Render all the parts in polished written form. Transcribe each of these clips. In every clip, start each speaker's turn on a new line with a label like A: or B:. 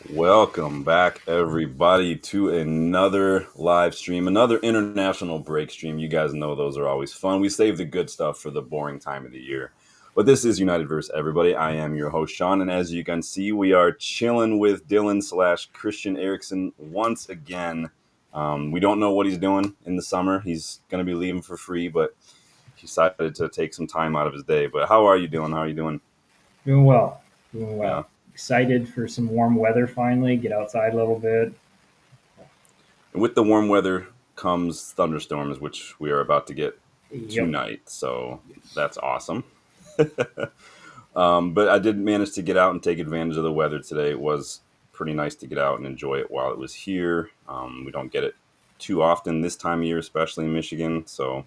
A: Welcome back, everybody, to another live stream, another international break stream. You guys know those are always fun. We save the good stuff for the boring time of the year. But this is United versus Everybody. I am your host, Sean, and as you can see, we are chilling with Dylan slash Christian Erickson once again. We don't know what he's doing in the summer. He's going to be leaving for free, but he decided to take some time out of his day. But how are you doing? How are you doing?
B: Doing well. Doing
A: Yeah.
B: well. Excited for some warm weather finally. Get outside a little bit.
A: And with the warm weather comes thunderstorms, which we are about to get
B: Yep.
A: tonight. So that's awesome. But I did manage to get out and take advantage of the weather today. It was pretty nice to get out and enjoy it while it was here. We don't get it too often this time of year, especially in Michigan. So,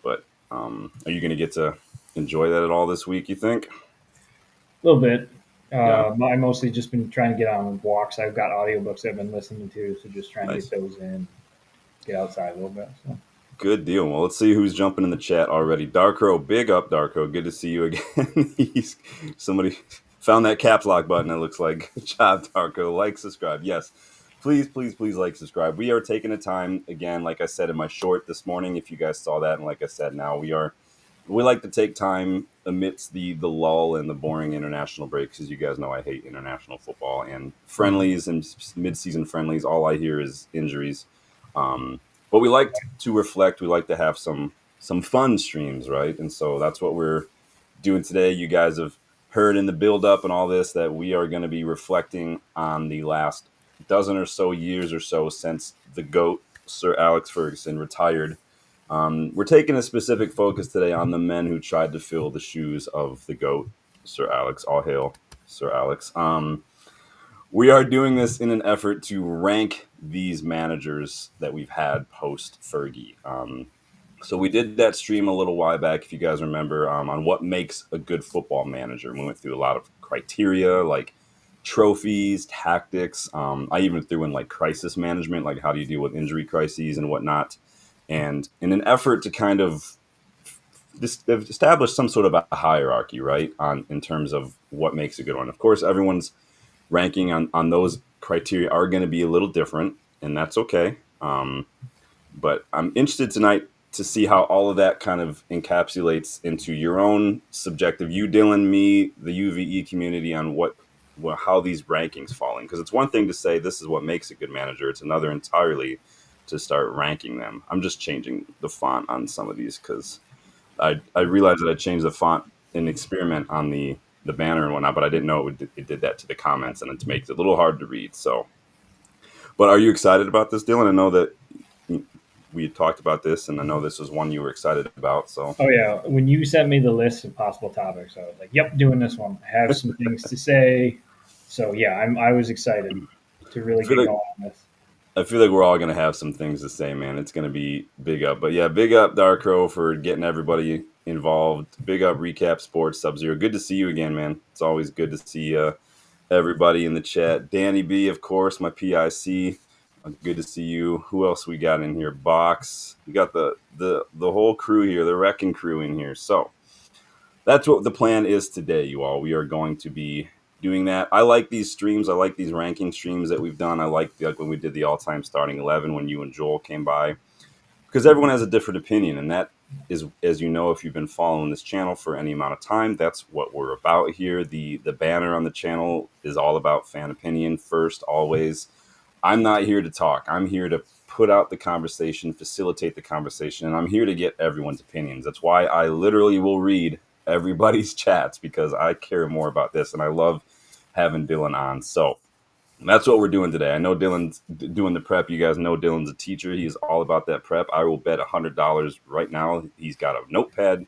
A: but are you going to get to enjoy that at all this week, you think?
B: A little bit.
A: Yeah,
B: I mostly just been trying to get on walks. I've got audiobooks I've been listening to, so just trying to get
A: nice.
B: those in, get outside a little bit. So.
A: Good deal. Well, let's see who's jumping in the chat already. Darko, big up, Darko. Good to see you again. Somebody found that caps lock button. It looks like. Good job, Darko. Like, subscribe. Yes, please, please, please like, subscribe. We are taking the time again, like I said in my short this morning. If you guys saw that, and like I said, now we like to take time amidst the lull and the boring international breaks. As you guys know, I hate international football and friendlies and mid-season friendlies. All I hear is injuries. But we like to reflect. We like to have some fun streams, right? And so that's what we're doing today. You guys have heard in the build up and all this that we are going to be reflecting on the last dozen or so years or so since the GOAT, Sir Alex Ferguson, retired. We're taking a specific focus today on the men who tried to fill the shoes of the GOAT, Sir Alex. All hail, Sir Alex. We are doing this in an effort to rank these managers that we've had post Fergie. So we did that stream a little while back, if you guys remember, on what makes a good football manager. We went through a lot of criteria like trophies, tactics. I even threw in like crisis management, like how do you deal with injury crises and whatnot. And in an effort to kind of establish some sort of a hierarchy, right, on in terms of what makes a good one. Of course, everyone's ranking on those criteria are going to be a little different, and that's okay. But I'm interested tonight to see how all of that kind of encapsulates into your own subjective, you, Dylan, me, the UVE community on how these rankings falling. Because it's one thing to say this is what makes a good manager. It's another entirely to start ranking them. I'm just changing the font on some of these because I realized that I changed the font in experiment on the banner and whatnot, but I didn't know it did that to the comments, and it makes it a little hard to read. So, but are you excited about this, Dylan? I know that we had talked about this, and I know this was one you were excited about. So,
B: Oh yeah, when you sent me the list of possible topics, I was like, "Yep, doing this one." I have some things to say, so yeah, I was excited to
A: I
B: really
A: feel
B: get
A: like
B: going on this.
A: I feel like we're all gonna have some things to say, man. It's gonna be big up, but yeah, big up Darkro for getting everybody involved. Big up Recap Sports Sub Zero. Good to see you again, man. It's always good to see everybody in the chat. Danny B, of course, my PIC. Good to see you. Who else we got in here? Box. We got the whole crew here, the wrecking crew in here. So that's what the plan is today, you all. We are going to be doing that. I like these streams. I like these ranking streams that we've done. I like when we did the all-time starting 11 when you and Joel came by because everyone has a different opinion, and that is, as you know, if you've been following this channel for any amount of time, that's what we're about here. The banner on the channel is all about fan opinion first, always. I'm not here to talk. I'm here to put out the conversation, facilitate the conversation, and I'm here to get everyone's opinions. That's why I literally will read everybody's chats because I care more about this, and I love having Dylan on. So that's what we're doing today. I know Dylan's doing the prep. You guys know Dylan's a teacher. He's all about that prep. I will bet $100 right now. He's got a notepad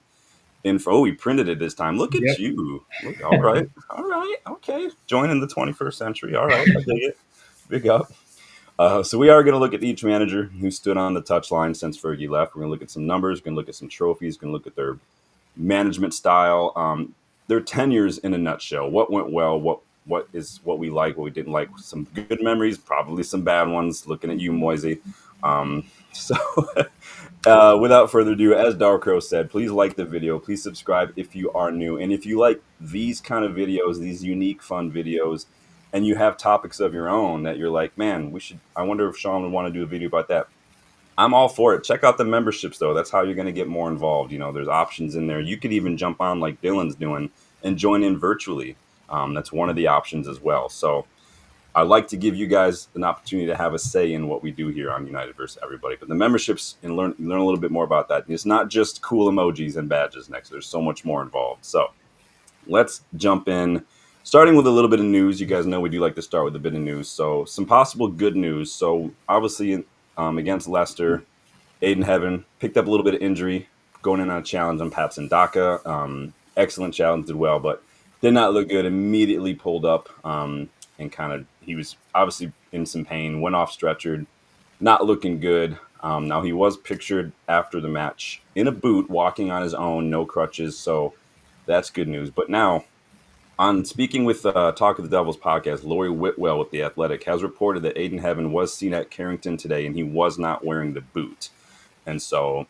A: info. Oh, he printed it this time. Look at
B: Yep.
A: you. Look, all right. All right. Okay. Joining the 21st century. All right. I dig it. Big up. So we are going to look at each manager who stood on the touchline since Fergie left. We're going to look at some numbers. We're going to look at some trophies. We're going to look at their management style, their tenures in a nutshell. What went well? What we like? What we didn't like? Some good memories, probably some bad ones. Looking at you, Moisey. So, without further ado, as Darkro said, please like the video. Please subscribe if you are new, and if you like these kind of videos, these unique, fun videos, and you have topics of your own that you're like, man, I wonder if Sean would want to do a video about that. I'm all for it. Check out the memberships though. That's how you're going to get more involved. There's options in there. You could even jump on like Dylan's doing and join in virtually. That's one of the options as well. So I like to give you guys an opportunity to have a say in what we do here on United versus Everybody. But the memberships, and learn a little bit more about that. It's not just cool emojis and badges next. There's so much more involved. So let's jump in. Starting with a little bit of news. You guys know we do like to start with a bit of news. So some possible good news. So obviously against Leicester, Aiden Heaven picked up a little bit of injury going in on a challenge on Patson Daka. Excellent challenge, did well, but did not look good. Immediately pulled up and he was obviously in some pain, went off stretchered, not looking good. Now he was pictured after the match in a boot, walking on his own, no crutches. So that's good news. But now, on speaking with Talk of the Devils podcast, Lori Whitwell with The Athletic has reported that Aiden Heaven was seen at Carrington today and he was not wearing the boot. And so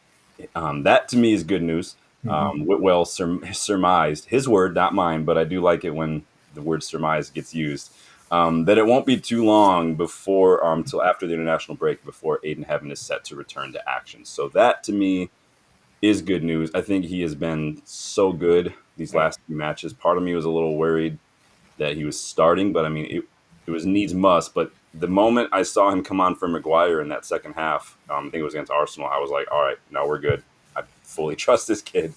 A: that to me is good news. Whitwell surmised, his word, not mine, but I do like it when the word surmise gets used, that it won't be too long before, till after the international break, before Aiden Heaven is set to return to action. So that to me is good news. I think he has been so good these last few matches. Part of me was a little worried that he was starting, but I mean, it was needs must. But the moment I saw him come on for Maguire in that second half, I think it was against Arsenal, I was like, all right, now we're good. I fully trust this kid.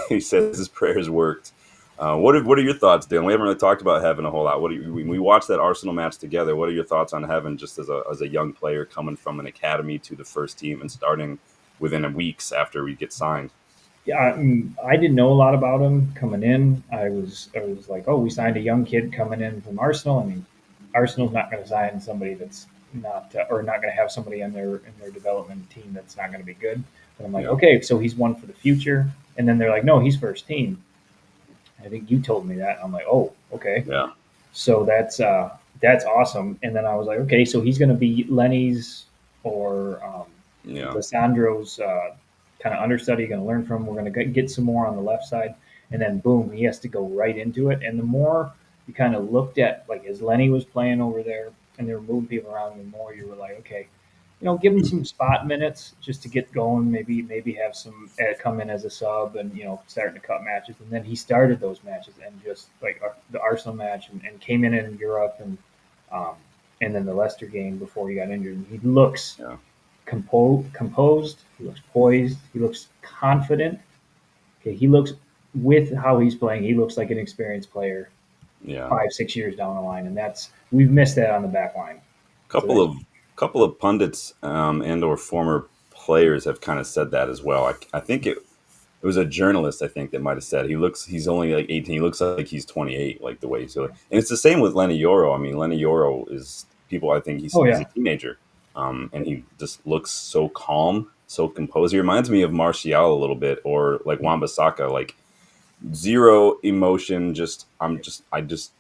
A: He says his prayers worked. What are your thoughts, Dylan? We haven't really talked about Heaven a whole lot. We watched that Arsenal match together. What are your thoughts on Heaven just as a young player coming from an academy to the first team and starting within weeks after we get signed?
B: Yeah, I didn't know a lot about him coming in. I was like, oh, we signed a young kid coming in from Arsenal. I mean, Arsenal's not going to sign somebody that's not, or not going to have somebody in their development team that's not going to be good. But I'm like,
A: Yeah.
B: okay, so he's one for the future. And then they're like, no, he's first team. I think you told me that. I'm like, oh, okay.
A: Yeah.
B: So that's awesome. And then I was like, okay, so he's going to be Lenny's or
A: Yeah.
B: Lissandro's kind of understudy. Going to learn from. We're going to get some more on the left side, and then boom, he has to go right into it. And the more you kind of looked at, like as Lenny was playing over there, and they were moving people around, the more you were like, okay, give him some spot minutes just to get going. Maybe have some come in as a sub and starting to cut matches. And then he started those matches and just like the Arsenal match and came in Europe um, and then the Leicester game before he got injured. And he looks composed. He looks poised. He looks confident. Okay, he looks with how he's playing. He looks like an experienced player.
A: Yeah.
B: 5-6 years down the line, and we've missed that on the back line.
A: Couple of pundits and or former players have kind of said that as well. I think it was a journalist, I think, that might have said he's only like 18. He looks like he's 28, like the way he's doing. And it's the same with Lenny Yoro. I mean, Lenny Yoro is people. I think he's a teenager, and he just looks so calm, so composed. He reminds me of Martial a little bit, or like Wan-Bissaka, like zero emotion. I just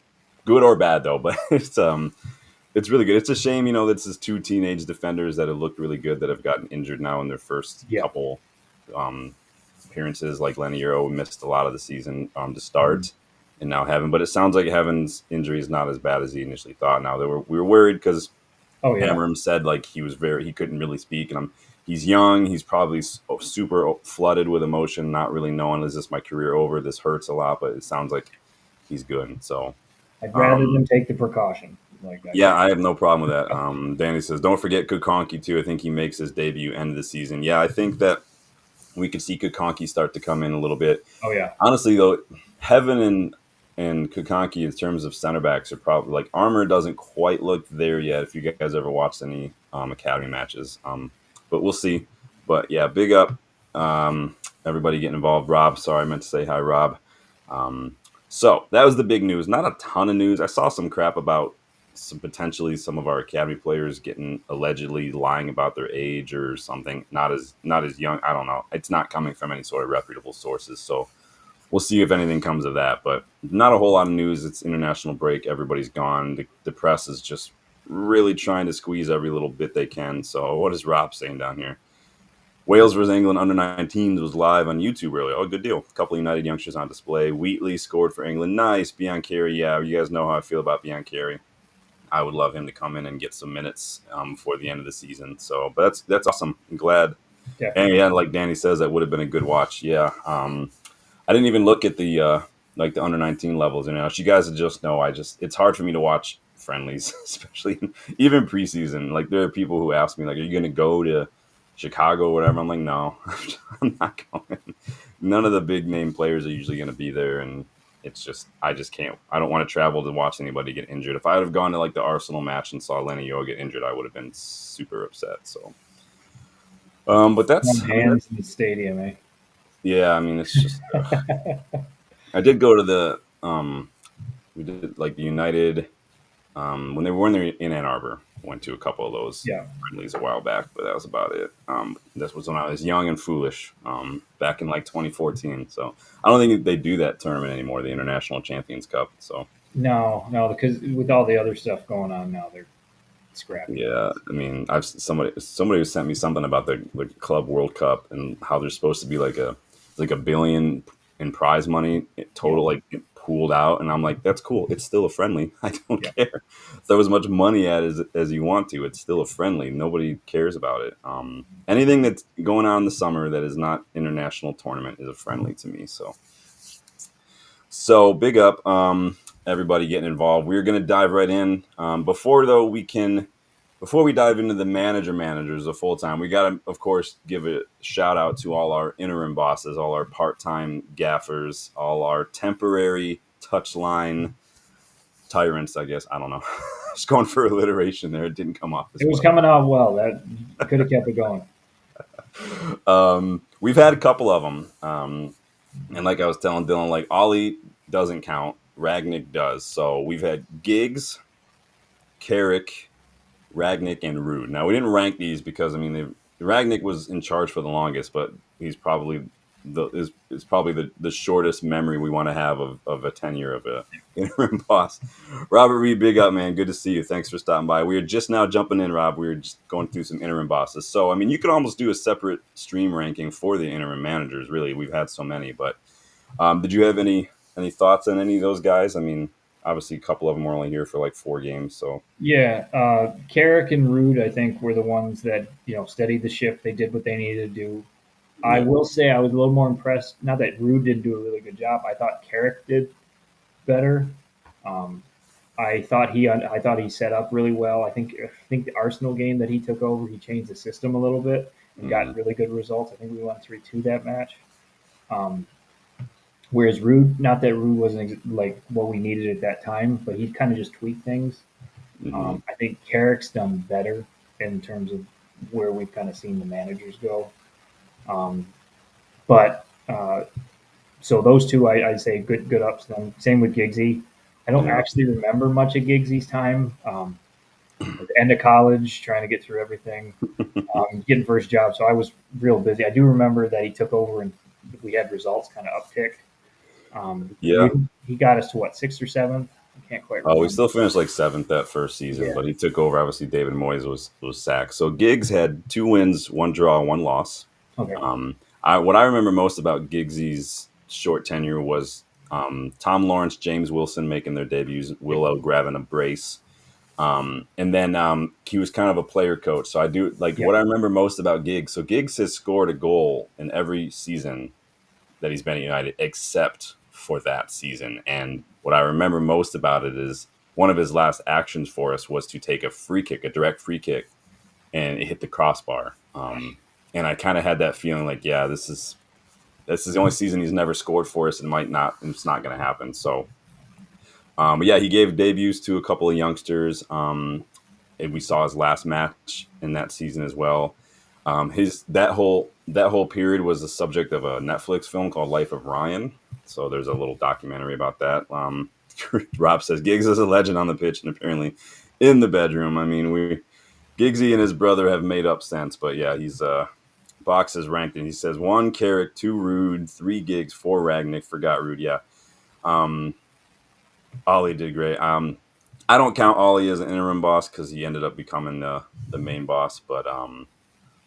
A: good or bad though, but it's really good. It's a shame, this is two teenage defenders that have looked really good that have gotten injured now in their first couple appearances. Like Lenny Euro missed a lot of the season to start, and now Heaven. But it sounds like Heaven's injury is not as bad as he initially thought. Now we were worried because Amorim said like he couldn't really speak, and he's young. He's probably super flooded with emotion, not really knowing, is this my career over? This hurts a lot, but it sounds like he's good. So
B: I'd rather them take the precaution. Like that.
A: Yeah, I have no problem with that. Danny says, don't forget Kukonki too. I think he makes his debut end of the season. Yeah, I think that we could see Kukonki start to come in a little bit.
B: Oh yeah.
A: Honestly though, Heaven and Kukonki in terms of center backs are probably like Armour doesn't quite look there yet. If you guys ever watched any academy matches, but we'll see. But yeah, big up everybody getting involved. Rob, sorry, I meant to say hi, Rob. So that was the big news. Not a ton of news. I saw some crap about some of our academy players getting allegedly lying about their age or something. Not as young. I don't know. It's not coming from any sort of reputable sources. So we'll see if anything comes of that. But not a whole lot of news. It's international break. Everybody's gone. The press is just really trying to squeeze every little bit they can. So what is Rob saying down here? Wales versus England under 19s was live on YouTube earlier. Oh, good deal. A couple of United youngsters on display. Wheatley scored for England. Nice. Biancarri, yeah, you guys know how I feel about Biancarri. I would love him to come in and get some minutes before the end of the season. So, but that's awesome. I'm glad. And
B: Definitely.
A: yeah, like Danny says, that would have been a good watch. Yeah. I didn't even look at the like the under 19 levels. And you guys just know, it's hard for me to watch friendlies, especially even preseason. Like there are people who ask me, like, are you going to go to Chicago or whatever? I'm like, no, I'm not going. None of the big name players are usually going to be there, and it's just I just can't. I don't want to travel to watch anybody get injured. If I would have gone to like the Arsenal match and saw Lenny Yo get injured, I would have been super upset. So, but
B: One
A: I mean,
B: hands in the stadium, eh?
A: yeah, I mean, it's just. I did go to the we did like the United when they were in Ann Arbor. Went to a couple of those
B: Yeah.
A: friendlies a while back, but that was about it. This was when I was young and foolish, back in like 2014. So I don't think they do that tournament anymore, the International Champions Cup. So
B: No, no, because with all the other stuff going on now, they're scrapping it.
A: yeah, I mean, I've somebody sent me something about the Club World Cup and how there's supposed to be like a billion in prize money
B: Yeah.
A: total, like pooled out, and I'm like, that's cool. It's still a friendly. I don't
B: Yeah.
A: care. Throw as much money at it as you want to. It's still a friendly. Nobody cares about it. Anything that's going on in the summer that is not international tournament is a friendly to me. So big up, everybody getting involved. We're going to dive right in. Before we dive into the managers of full time, we got to, of course, give a shout out to all our interim bosses, all our part time gaffers, all our temporary touchline tyrants. I guess I don't know. Just going for alliteration there. It didn't come off as
B: It was
A: well.
B: coming out well. That could have kept it going.
A: We've had a couple of them. And like I was telling Dylan, like Ollie doesn't count. Ragnick does. So we've had Giggs, Carrick, Ragnick, and Rude. Now we didn't rank these because I mean Ragnick was in charge for the longest, but he's probably is probably the shortest memory we want to have of a tenure of a interim boss. Robert Reed, big up, man. Good to see you. Thanks for stopping by. We are just now jumping in, Rob. We were just going through some interim bosses. So I mean, you could almost do a separate stream ranking for the interim managers. Really, we've had so many. But did you have any thoughts on any of those guys? I mean, obviously a couple of them were only here for like 4 games. So
B: Yeah, Carrick and Rude, I think, were the ones that steadied the ship. They did what they needed to do. I
A: yeah.
B: will say I was a little more impressed. Not that Rude didn't do a really good job. I thought Carrick did better. Um, I thought he set up really well. I think the Arsenal game that he took over, he changed the system a little bit and
A: Mm-hmm.
B: got really good results. I think we won 3-2 that match. Um, whereas Rude, not that Rude wasn't like what we needed at that time, but he kind of just tweaked things.
A: Mm-hmm.
B: I think Carrick's done better in terms of where we've kind of seen the managers go. Um, but so those two, I'd say good ups to them. Same with Giggsy. I don't
A: Yeah.
B: actually remember much of Giggsy's time. At the end of college, trying to get through everything, getting first job. So I was real busy. I do remember that he took over and we had results kind of uptick.
A: Yeah.
B: He got us to what, sixth or seventh? I can't quite
A: Oh, we
B: remember.
A: still finished like seventh that first season,
B: Yeah.
A: but he took over. Obviously, David Moyes was sacked. So Giggs had 2 wins, 1 draw, 1 loss.
B: Okay.
A: What I remember most about Giggsy's short tenure was Tom Lawrence, James Wilson making their debuts,
B: Yep.
A: Willow grabbing a brace, and then he was kind of a player coach. So I do like
B: Yeah.
A: what I remember most about Giggs. So Giggs has scored a goal in every season that he's been at United, except for that season. And what I remember most about it is one of his last actions for us was to take a free kick, a direct free kick, and it hit the crossbar. And I kind of had that feeling like, yeah, this is the only season he's never scored for us, and it's not going to happen. So, but yeah, he gave debuts to a couple of youngsters. And we saw his last match in that season as well. His that whole period was the subject of a Netflix film called Life of Ryan. So there's a little documentary about that. Rob says Giggs is a legend on the pitch and apparently in the bedroom. I mean, Giggsy and his brother have made up since, but yeah, he's box is ranked and he says 1 Carrick, 2 Rude, 3 Giggs, 4 Ragnick. Forgot Rude, yeah. Um, Ollie did great. I don't count Ollie as an interim boss because he ended up becoming the main boss, but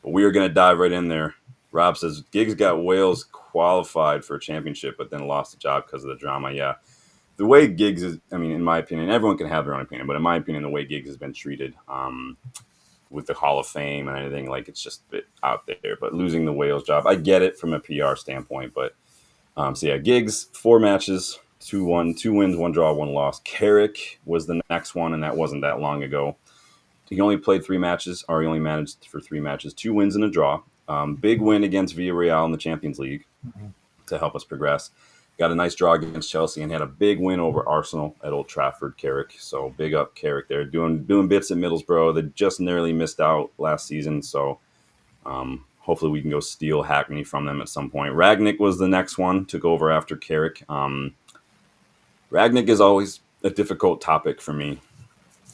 A: But we are going to dive right in there. Rob says Giggs got Wales qualified for a championship, but then lost the job because of the drama. Yeah, the way Giggs is, I mean, in my opinion, everyone can have their own opinion, but in my opinion, the way Giggs has been treated with the Hall of Fame and anything, like it's just a bit out there. But losing the Wales job, I get it from a PR standpoint, but so yeah, Giggs 4 matches, 2-1, 2 wins, 1 draw, 1 loss. Carrick was the next one, and that wasn't that long ago. He only played 3 matches, or he only managed for 3 matches, 2 wins and a draw. Big win against Villarreal in the Champions League
B: Mhm.
A: to help us progress. Got a nice draw against Chelsea and had a big win over Arsenal at Old Trafford. Carrick, so big up Carrick there, doing bits at Middlesbrough. They just narrowly missed out last season, so hopefully we can go steal Hackney from them at some point. Ragnick was the next one, took over after Carrick. Ragnick is always a difficult topic for me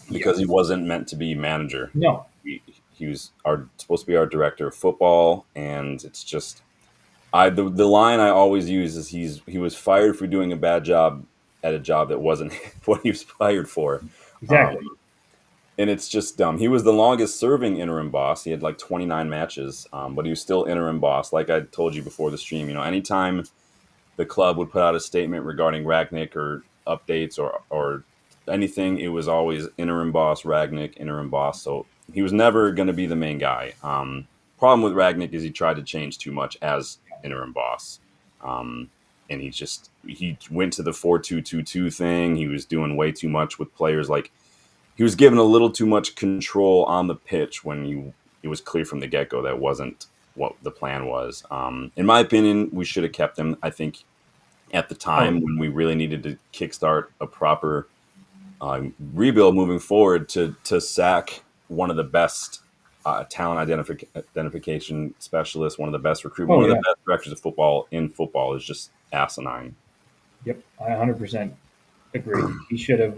B: Yeah.
A: because he wasn't meant to be manager.
B: No.
A: He was supposed to be our director of football, and it's just the line I always use is he was fired for doing a bad job at a job that wasn't what he was fired for. Um,
B: Exactly.
A: and it's just dumb. He was the longest serving interim boss. He had like 29 matches, but he was still interim boss. Like I told you before the stream, anytime the club would put out a statement regarding Ragnick or updates or anything, it was always interim boss Ragnick, interim boss. So he was never going to be the main guy. Problem with Ragnick is he tried to change too much as interim boss. Um, and he went to the 4-2-2-2 thing. He was doing way too much with players. Like he was given a little too much control on the pitch when it was clear from the get go that wasn't what the plan was. In my opinion, we should have kept him. I think at the
B: Oh,
A: time when we really needed to kickstart a proper rebuild moving forward to sack one of the best talent identification specialists, one of the best recruitment,
B: oh
A: one of the
B: yeah.
A: best directors of football in football is just asinine.
B: Yep. I 100% agree. He should have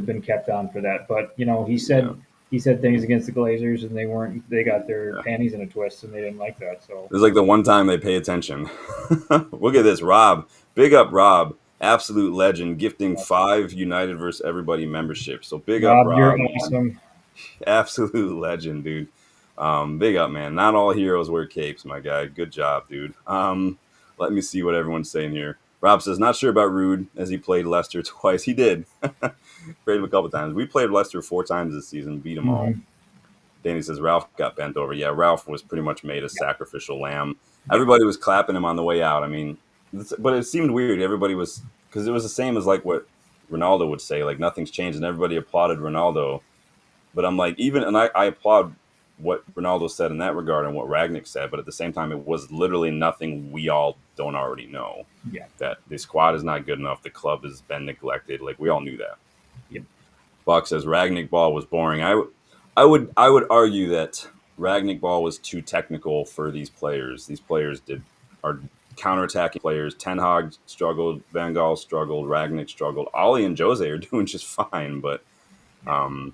B: been kept on for that. But
A: Yeah,
B: he said things against the Glazers, and they weren't. They got their
A: yeah.
B: panties in a twist, and they didn't like that. So
A: It's like the one time they pay attention. Look at this, Rob. Big up, Rob. Absolute legend, gifting 5 United versus Everybody memberships. So big up,
B: Rob, you're
A: Rob, man.
B: awesome.
A: Absolute legend, dude. Big up, man. Not all heroes wear capes, my guy. Good job, dude. Let me see what everyone's saying here. Rob says, not sure about Rude as he played Leicester twice. He did. Played him a couple times. We played Leicester 4 times this season, beat them all.
B: Hmm.
A: Danny says Ralph got bent over. Yeah, Ralph was pretty much made a
B: Yeah.
A: sacrificial lamb.
B: Yeah.
A: Everybody was clapping him on the way out. I mean, but it seemed weird. Everybody was, because it was the same as like what Ronaldo would say, like nothing's changed, and everybody applauded Ronaldo. But I'm like, and I applaud what Ronaldo said in that regard and what Ragnick said, but at the same time, it was literally nothing we all don't already know.
B: Yeah.
A: That the squad is not good enough. The club has been neglected. Like we all knew that.
B: Yep.
A: Buck says Ragnick ball was boring. I would argue that Ragnick ball was too technical for these players. These players are counterattacking players. Ten Hag struggled, Van Gaal struggled, Ragnick struggled. Ollie and Jose are doing just fine, but
B: Yeah.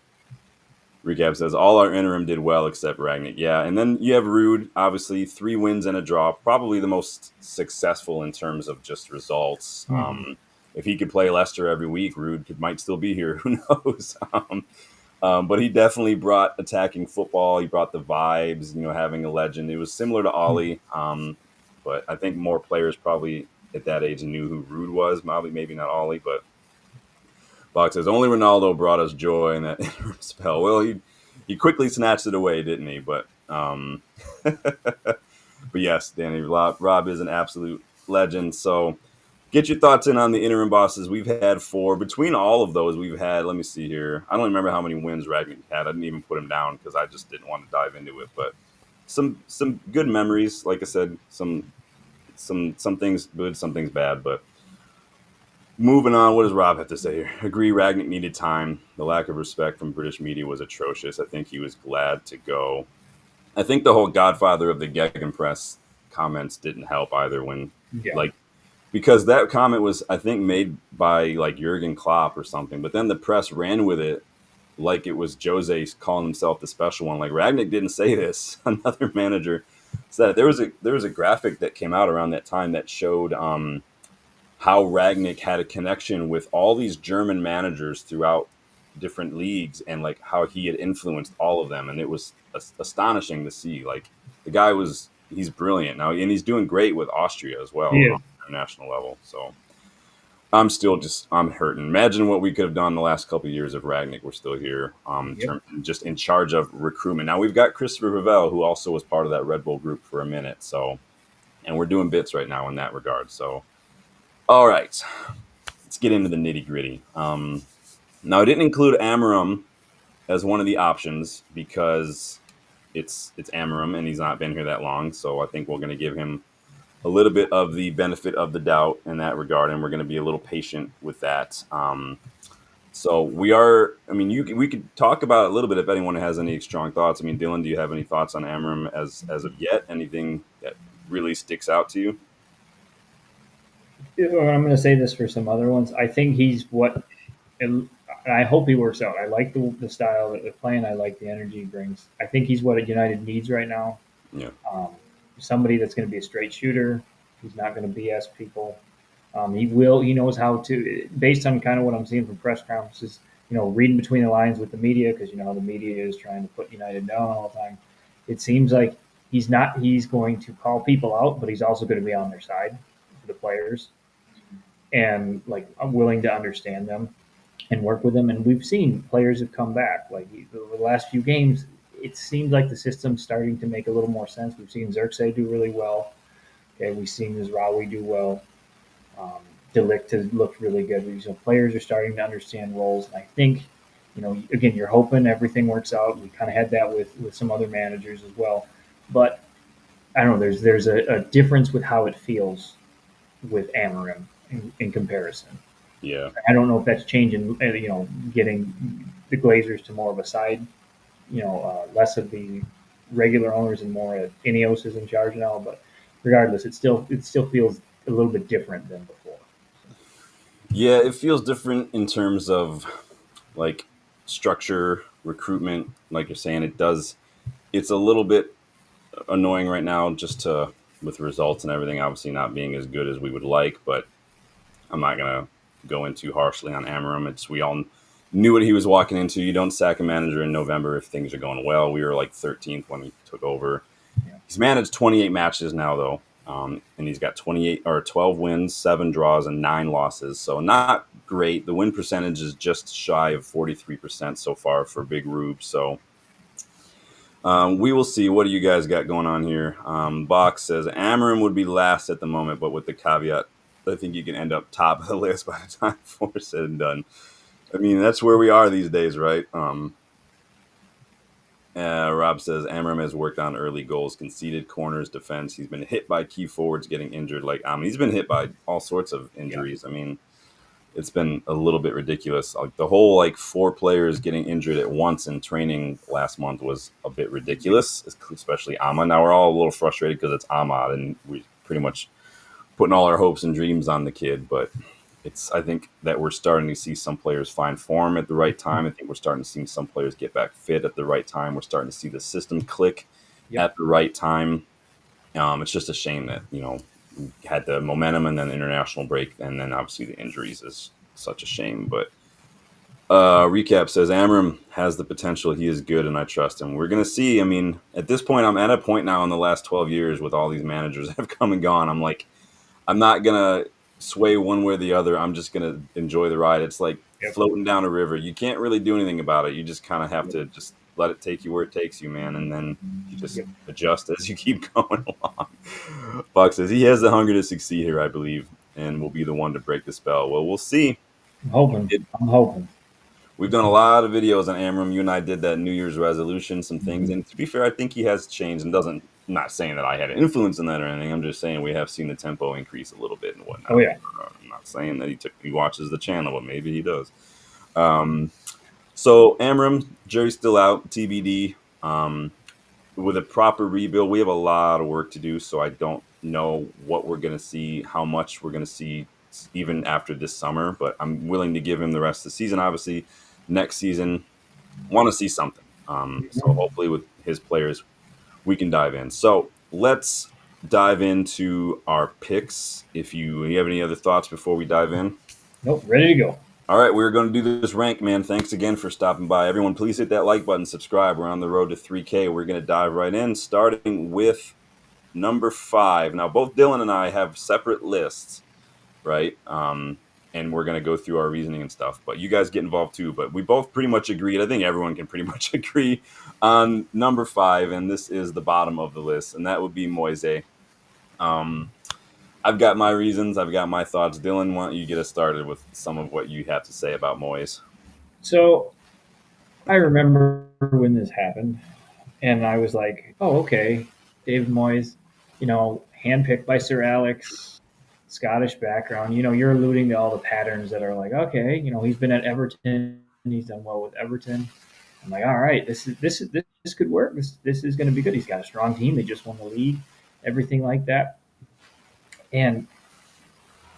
A: Recap says all our interim did well except Ragnick. Yeah, and then you have Rude, obviously 3 wins and a draw, probably the most successful in terms of just results.
B: Hmm.
A: If he could play Leicester every week, might still be here. Who knows? But he definitely brought attacking football. He brought the vibes, having a legend. It was similar to Ollie, but I think more players probably at that age knew who Rude was. Probably, maybe not Ollie, but Fox says only Ronaldo brought us joy in that interim spell. Well, he quickly snatched it away, didn't he? But yes, Danny Rob is an absolute legend. So get your thoughts in on the interim bosses. We've had 4. Between all of those, we've had, let me see here. I don't remember how many wins Ragnick had. I didn't even put him down because I just didn't want to dive into it. But some good memories. Like I said, some things good, some things bad. But moving on, what does Rob have to say here? Agree, Ragnick needed time. The lack of respect from British media was atrocious. I think he was glad to go. I think the whole Godfather of the Gegenpress comments didn't help either when,
B: Yeah.
A: like, because that comment was, I think, made by like Jurgen Klopp or something, but then the press ran with it like it was Jose calling himself the special one. Like Ragnick didn't say this. Another manager said it. There was a graphic that came out around that time that showed how Ragnick had a connection with all these German managers throughout different leagues and like how he had influenced all of them, and it was astonishing to see. Like the guy was he's brilliant now, and he's doing great with Austria as well
B: He
A: on
B: is.
A: the national level. So I'm still just I'm hurting. Imagine what we could have done the last couple of years if Ragnick were still here,
B: Yep.
A: just in charge of recruitment. Now we've got Christopher Pavel, who also was part of that Red Bull group for a minute. So, and we're doing bits right now in that regard. So, all right, let's get into the nitty gritty. Now I didn't include Amorim as one of the options because it's Amorim and he's not been here that long. So I think we're going to give him a little bit of the benefit of the doubt in that regard, and we're going to be a little patient with that. So we are. I mean, we could talk about it a little bit if anyone has any strong thoughts. I mean, Dylan, do you have any thoughts on Amram as of yet? Anything that really sticks out to you?
B: I'm going to say this for some other ones. I think he's what, and I hope he works out. I like the style that they're playing. I like the energy he brings. I think he's what United needs right now.
A: Yeah,
B: Um, Somebody that's going to be a straight shooter. He's not going to BS people. He will. He knows how to, based on kind of what I'm seeing from press conferences. Reading between the lines with the media because you know how the media is trying to put United down all the time. It seems like he's not. He's going to call people out, but he's also going to be on their side for the players and like I'm willing to understand them and work with them. And we've seen players have come back. Like the last few games, it seems like the system's starting to make a little more sense. We've seen Xerxes do really well. Okay, we've seen Mizraoui do well. Delict has looked really good. So players are starting to understand roles, and I think, again, you're hoping everything works out. We kind of had that with some other managers as well, but I don't know. There's a difference with how it feels with Amorim in comparison.
A: yeah,
B: I don't know if that's changing. Getting the Glazers to more of a side. Less of the regular owners and more of Ineos is in charge now. But regardless, it still feels a little bit different than before.
A: yeah. It feels different in terms of like structure, recruitment. Like you're saying, it does. It's a little bit annoying right now, just to with results and everything. Obviously, not being as good as we would like, but I'm not gonna go in too harshly on Amarim. It's we all knew what he was walking into. You don't sack a manager in November if things are going well. We were like 13th when he took over.
B: Yeah.
A: He's managed 28 matches now though, and he's got 28 or 12 wins, 7 draws, and 9 losses. So not great. The win percentage is just shy of 43% so far for Big Rube. So we will see. What do you guys got going on here? Box says Amarim would be last at the moment, but with the caveat, I think you can end up top of the list by the time four said and done. I mean, that's where we are these days, right? Rob says Amarim has worked on early goals, conceded corners, defense. He's been hit by key forwards getting injured. Like, he's been hit by all sorts of
B: Yeah.
A: injuries. I mean, it's been a little bit ridiculous. Like the whole like 4 players getting injured at once in training last month was a bit ridiculous, especially Ahmad. Now we're all a little frustrated because it's Ahmad, and we pretty much putting all our hopes and dreams on the kid. But it's I think that we're starting to see some players find form at the right time. I think we're starting to see some players get back fit at the right time. We're starting to see the system click
B: Yep.
A: at the right time. It's just a shame that had the momentum and then the international break, and then obviously the injuries is such a shame. But recap says Amram has the potential. He is good, and I trust him. We're gonna see. I mean, at this point, I'm at a point now in the last 12 years with all these managers that have come and gone. I'm like, I'm not gonna sway one way or the other. I'm just gonna enjoy the ride. It's like
B: Yep.
A: floating down a river. You can't really do anything about it. You just kind of have
B: Yep.
A: to just let it take you where it takes you, man, and then you just
B: Yep.
A: adjust as you keep going along. Fox says he has the hunger to succeed here, I believe, and will be the one to break the spell. Well, we'll see.
B: I'm hoping.
A: It,
B: I'm hoping.
A: we've done a lot of videos on Amram. You and I did that New Year's resolution, some things,
B: Mhm.
A: and to be fair, I think he has changed and doesn't. I'm not saying that I had an influence in that or anything. I'm just saying we have seen the tempo increase a little bit and
B: Oh
A: whatnot.
B: yeah.
A: I'm not saying that he watches the channel, but maybe he does. Um, so Amram, Jerry's still out, TBD. With a proper rebuild, we have a lot of work to do. So I don't know what we're going to see, how much we're going to see, even after this summer. But I'm willing to give him the rest of the season. Obviously, next season, want to see something. So
B: Mhm.
A: hopefully, with his players, we can dive in. So let's dive into our picks. If you have any other thoughts before we dive in.
B: Nope. Ready to go.
A: All right, we're going to do this rank, man. Thanks again for stopping by. Everyone, please hit that like button, subscribe. We're on the road to 3K. We're going to dive right in, starting with number 5. Now, both Dylan and I have separate lists, right? And we're going to go through our reasoning and stuff. But you guys get involved too. But we both pretty much agreed. I think everyone can pretty much agree on number 5, and this is the bottom of the list, and that would be Moise. Um, I've got my reasons. I've got my thoughts. Dylan, why don't you get us started with some of what you have to say about Moise?
B: So I remember when this happened, and I was like, "Oh, okay, David Moyes, handpicked by Sir Alex, Scottish background. You're alluding to all the patterns that are like, okay, he's been at Everton, he's done well with Everton. I'm like, all right, this could work. This is going to be good. He's got a strong team. They just won the league, everything like that. And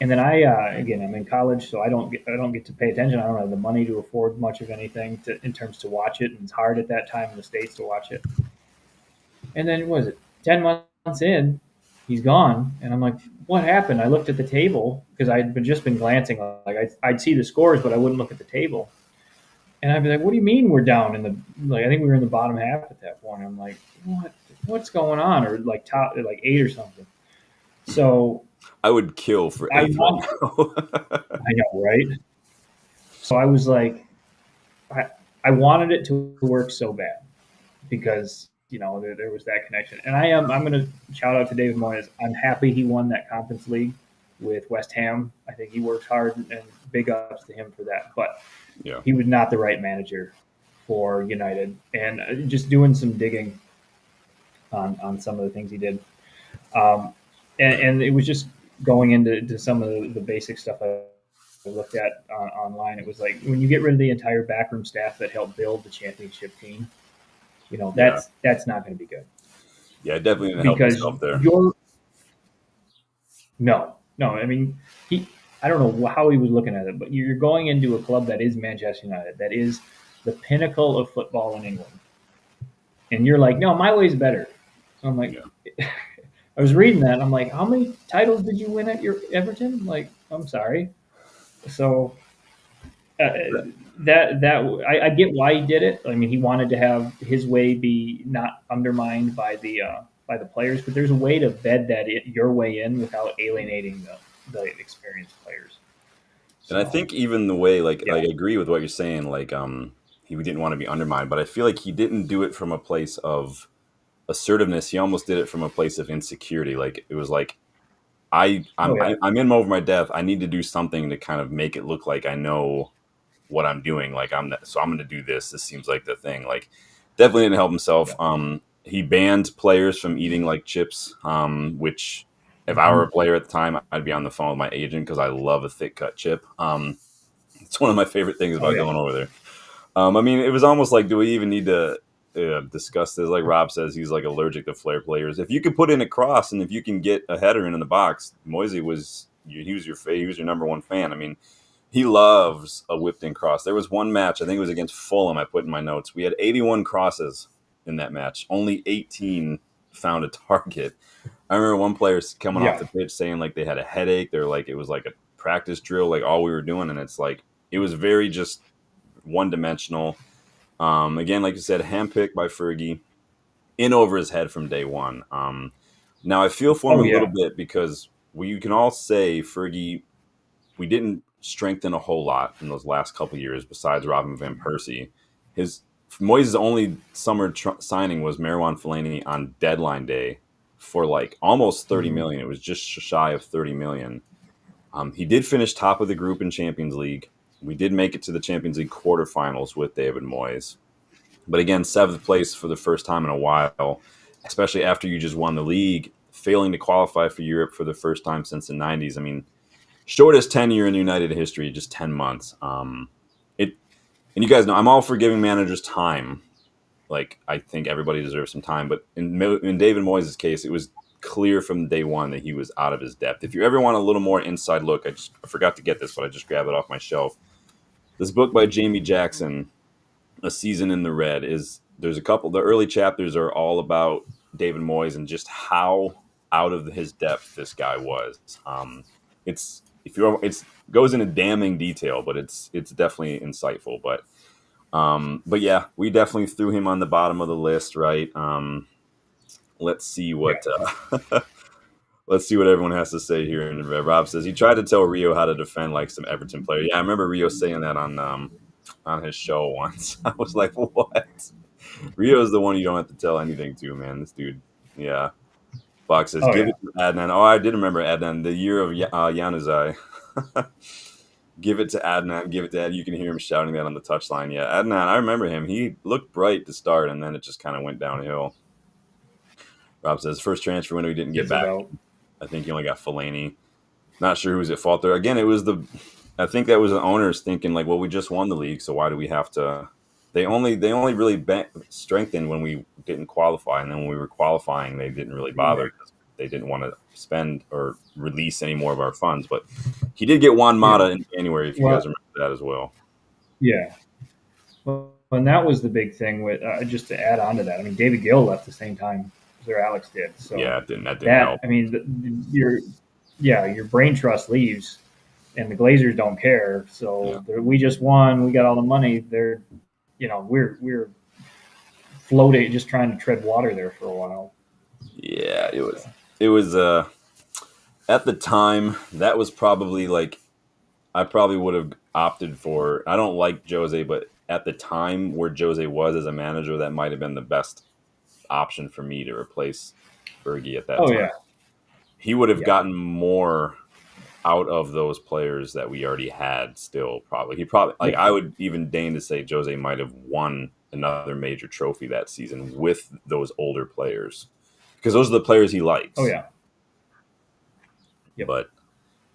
B: and then again, I'm in college, so I don't get to pay attention. I don't have the money to afford much of anything in terms to watch it, and it's hard at that time in the states to watch it. And then what was it 10 months in, he's gone, and I'm like, what happened? I looked at the table because just been glancing. Like I'd see the scores, but I wouldn't look at the table. And I'd be like, what do you mean we're down in the like? I think we were in the bottom half at that point. I'm like, what's going on? Or like top like 8 or something. So
A: I would kill for
B: I
A: 8th
B: want,
A: right now.
B: I know, right? So I was like, I, I wanted it to work so bad because there was that connection. And I'm going to shout out to David Moyes. I'm happy he won that Conference League with West Ham. I think he worked hard, and big ups to him for that. But
A: Yeah.
B: he was not the right manager for United. And just doing some digging on some of the things he did, um, and it was just going into some of the basic stuff I looked at online. It was like when you get rid of the entire backroom staff that helped build the championship team,
A: Yeah.
B: that's not going to be good
A: Yeah, I definitely didn't help
B: because
A: himself there.
B: you're no. I mean, I don't know how he was looking at it, but you're going into a club that is Manchester United, that is the pinnacle of football in England, and you're like, no, my way's better. So I'm like,
A: Yeah.
B: I was reading that. And I'm like, how many titles did you win at your Everton? Like, I'm sorry. So uh, I get why he did it. I mean, he wanted to have his way be not undermined by the players, but there's a way to bed your way in without alienating the experienced players.
A: And I
B: So
A: think even the way,
B: yeah,
A: I agree with what you're saying. He didn't want to be undermined, but I feel like he didn't do it from a place of assertiveness. He almost did it from a place of insecurity. Like it was like
B: oh yeah,
A: I'm in over my depth. I need to do something to kind of make it look like I know what I'm doing. Like so I'm going to do this. This seems like the thing. Like definitely didn't help himself.
B: yeah,
A: He banned players from eating like chips, which if I were
B: hmm
A: a player at the time, I'd be on the phone with my agent because I love a thick cut chip. It's one of my favorite things
B: oh
A: about
B: yeah,
A: going over there. I mean, it was almost like, do we even need to discuss this? Like Rob says, he's like allergic to flair players. If you could put in a cross and if you can get a header in the box, Moise he was your number one fan. I mean, he loves a whipped in cross. There was one match, I think it was against Fulham. I put in my notes. We had 81 crosses in that match. Only 18 found a target. I remember one player coming off
B: yeah.
A: the pitch saying like they had a headache. They're like it was like a practice drill, like all we were doing, and it's like it was very just one dimensional. Again, like you said, handpicked by Fergie, in over his head from day one. Now I feel for him
B: Oh
A: a little
B: yeah.
A: bit because we can all say Fergie, we didn't strengthen a whole lot in those last couple of years besides Robin van Persie. His Moyes' only summer signing was Marwan Fellaini on deadline day for like almost 30
B: hmm
A: million. It was just shy of 30 million. He did finish top of the group in Champions League. We did make it to the Champions League quarterfinals with David Moyes. But again, 7th place for the first time in a while, especially after you just won the league, failing to qualify for Europe for the first time since the 90s. I mean, shortest tenure in United history, just 10 months. It and you guys know I'm all for giving managers time. Like I think everybody deserves some time, but in David Moyes' case, it was clear from day one that he was out of his depth. If you ever want a little more inside look, I forgot to get this, but I just grabbed it off my shelf. This book by Jamie Jackson, A Season in the Red, is there's a couple. The early chapters are all about David Moyes and just how out of his depth this guy was. It's if you're it's goes into damning detail, but it's definitely insightful. But yeah, we definitely threw him on the bottom of the list, right? Let's see
B: Yeah.
A: what let's see what everyone has to say here. And Rob says he tried to tell Rio how to defend like some Everton player. Yeah, I remember Rio saying that on his show once. I was like, what? Rio's the one you don't have to tell anything to, man. This dude, yeah. Fox says,
B: Oh
A: give
B: yeah.
A: it to Adnan. Oh, I did remember Adnan. The year of Januzaj. Give it to Adnan. Give it to Ed. You can hear him shouting that on the touchline. Yeah, Adnan, I remember him. He looked bright to start, and then it just kind of went downhill. Rob says, first transfer window he didn't get back.
B: Fizzled out.
A: I think he only got Fellaini. Not sure who's at fault there. Again, it was I think that was the owners thinking like, well, we just won the league, so why do we have to? They only really strengthened when we didn't qualify, and then when we were qualifying, they didn't really bother
B: Right.
A: because they didn't want to spend or release any more of our funds. But he did get Juan
B: Yeah.
A: Mata in January, if you
B: Well,
A: guys remember that as well.
B: yeah. Well, and that was the big thing with just to add on to that. I mean, David Gill left the same time Sir Alex did. So
A: Yeah, that didn't
B: that
A: help.
B: I mean, your brain trust leaves, and the Glazers don't care.
A: Yeah,
B: So we just won. We got all the money. They're we're floating, just trying to tread water there for a while.
A: yeah, it was
B: So
A: it was at the time that was probably like I probably would have opted for. I don't like Jose, but at the time where Jose was as a manager, that might have been the best option for me to replace Fergie at that
B: oh
A: time.
B: yeah,
A: He would have
B: yeah,
A: gotten more out of those players that we already had. Still, probably he probably like
B: yeah.
A: I would even deign to say Jose might have won another major trophy that season with those older players because those are the players he
B: Oh
A: likes.
B: yeah, yep.
A: But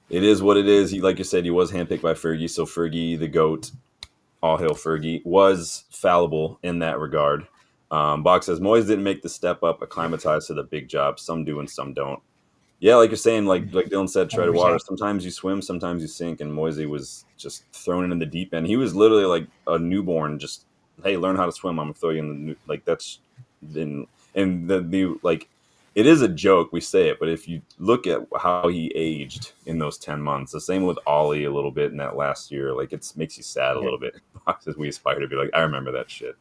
A: it is what it is. He, like you said, he was handpicked by Fergie, so Fergie, the goat, all hail Fergie, was fallible in that regard. Box says Moyes didn't make the step up, acclimatized to the big job. Some do and some don't. Yeah, like you're saying, like Dylan said, tread water.
B: 100%.
A: Sometimes you swim, sometimes you sink, and Moise was just thrown in the deep end. He was literally like a newborn, just hey, learn how to swim. I'm gonna throw you in the like that's then and the like. It is a joke we say it, but if you look at how he aged in those 10 months, the same with Ollie a little bit in that last year, like it makes you sad a
B: Yeah.
A: little bit. Boxes we aspire to be like, I remember that shit.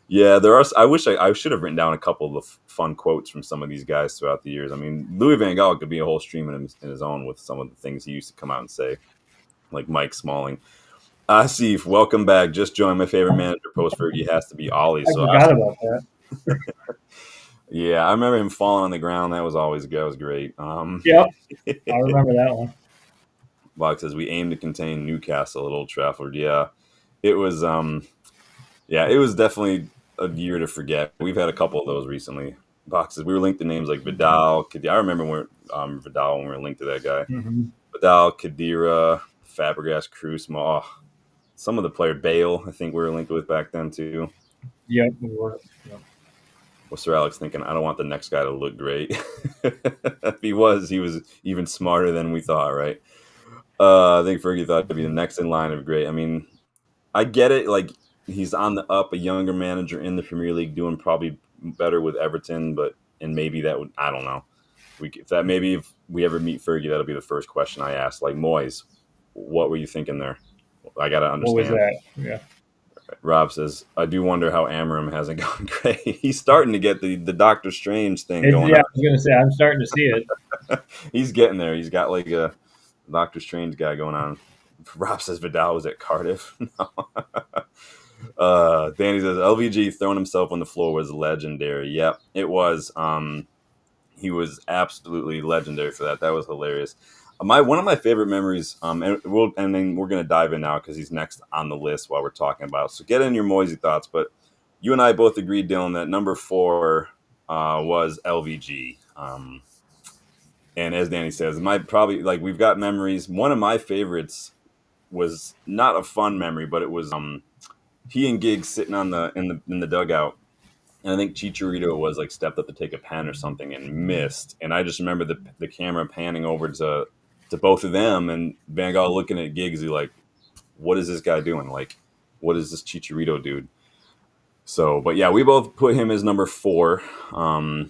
A: Yeah, there are. I wish I should have written down a couple of fun quotes from some of these guys throughout the years. I mean, Louis Van Gaal could be a whole stream in his own with some of the things he used to come out and say, like Mike Smalling. Asif, welcome back. Just joined. My favorite manager post Fergie has to be Ollie.
B: I
A: So
B: forgot
A: Asif,
B: about that.
A: yeah, I remember him falling on the ground. That was great.
B: Yep, I remember that one.
A: Box says we aim to contain Newcastle at Old Trafford. Yeah, it was. Yeah, it was definitely a year to forget. We've had a couple of those recently. Boxes. We were linked to names like Vidal. I remember when Vidal when we were linked to that guy.
B: Hmm.
A: Vidal, Khedira, Fabregas, Cruz. Oh, some of the player Bale. I think we were linked with back then too.
B: Yep, we were. Yep.
A: Was Sir Alex thinking? I don't want the next guy to look great. If he was even smarter than we thought. Right. I think Fergie thought to be the next in line of great. I mean, I get it. Like he's on the up, a younger manager in the Premier League, doing probably better with Everton. But and maybe that would I don't know. If we ever meet Fergie, that'll be the first question I ask. Like Moyes, what were you thinking there? I gotta
B: What was
A: understand.
B: that? Yeah.
A: Rob says, I do wonder how Amorim hasn't gone great. He's starting to get the Doctor Strange thing going
B: Yeah, I was gonna say I'm starting to see it.
A: on. He's getting there. He's got like a Doctor Strange guy going on. Rob says Vidal was at Cardiff. No. Danny says LVG throwing himself on the floor was legendary. Yep, it was. He was absolutely legendary for that. That was hilarious. One of my favorite memories. And then we're gonna dive in now because he's next on the list while we're talking about. So get in your Moisey thoughts. But you and I both agreed, Dylan, that number 4 was LVG. And as Danny says, my probably like we've got memories. One of my favorites was not a fun memory, but it was he and Giggs sitting on the dugout, and I think Chicharito was like stepped up to take a pen or something and missed. And I just remember the camera panning over to both of them and Van Gaal looking at Giggs, he like, what is this guy doing? Like, what is this Chicharito dude? So, but yeah, we both put him as number 4.
B: Hmm.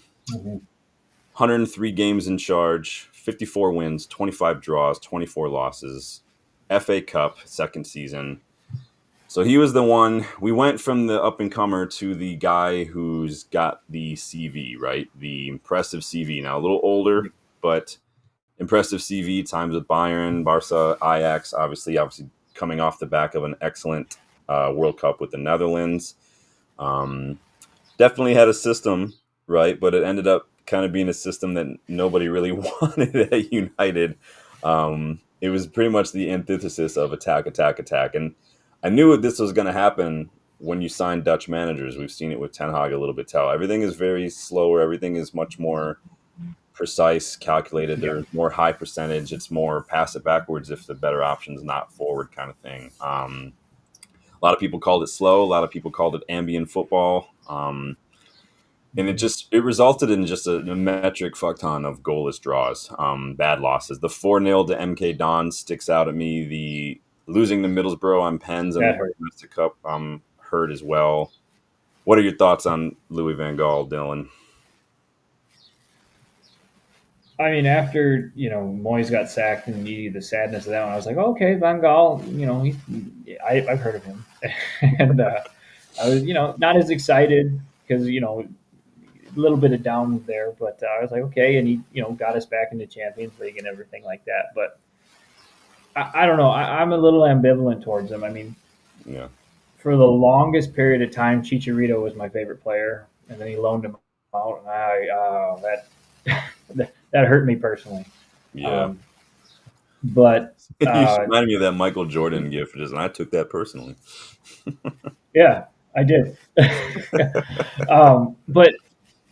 A: 103 games in charge, 54 wins, 25 draws, 24 losses. FA Cup second season. So he was the one. We went from the up and comer to the guy who's got the CV, right? The impressive CV. Now a little older, but impressive CV. Times with Bayern, Barca, Ajax. Obviously, coming off the back of an excellent World Cup with the Netherlands. Um, Definitely had a system, right? But it ended up kind of being a system that nobody really wanted at United. It was pretty much the antithesis of attack, attack, attack. And I knew this was going to happen when you sign Dutch managers. We've seen it with Ten Hag a little bit too. Everything is very slower. Everything is much more precise, calculated.
B: Yeah.
A: There's more high percentage. It's more pass it backwards if the better option is not forward kind of thing. A lot of people called it slow. A lot of people called it ambient football. And it resulted in just a metric fuck ton of goalless draws, bad losses. The 4-0 to MK Don sticks out at me. The losing to Middlesbrough on pens and
B: That
A: the
B: hurt.
A: domestic cup hurt as well. What are your thoughts on Louis Van Gaal, Dylan?
B: I mean, after Moyes got sacked and the sadness of that one, I was like, okay, Van Gaal, I've heard of him, and I was not as excited because a little bit of down there, but I was like, okay, and he got us back into Champions League and everything like that. But I don't know, I'm a little ambivalent towards him. I mean,
A: Yeah,
B: for the longest period of time, Chicharito was my favorite player, and then he loaned him out, and that hurt me personally.
A: yeah.
B: Um, but
A: You just reminded me of that Michael Jordan gift, and I took that personally.
B: yeah, I did. But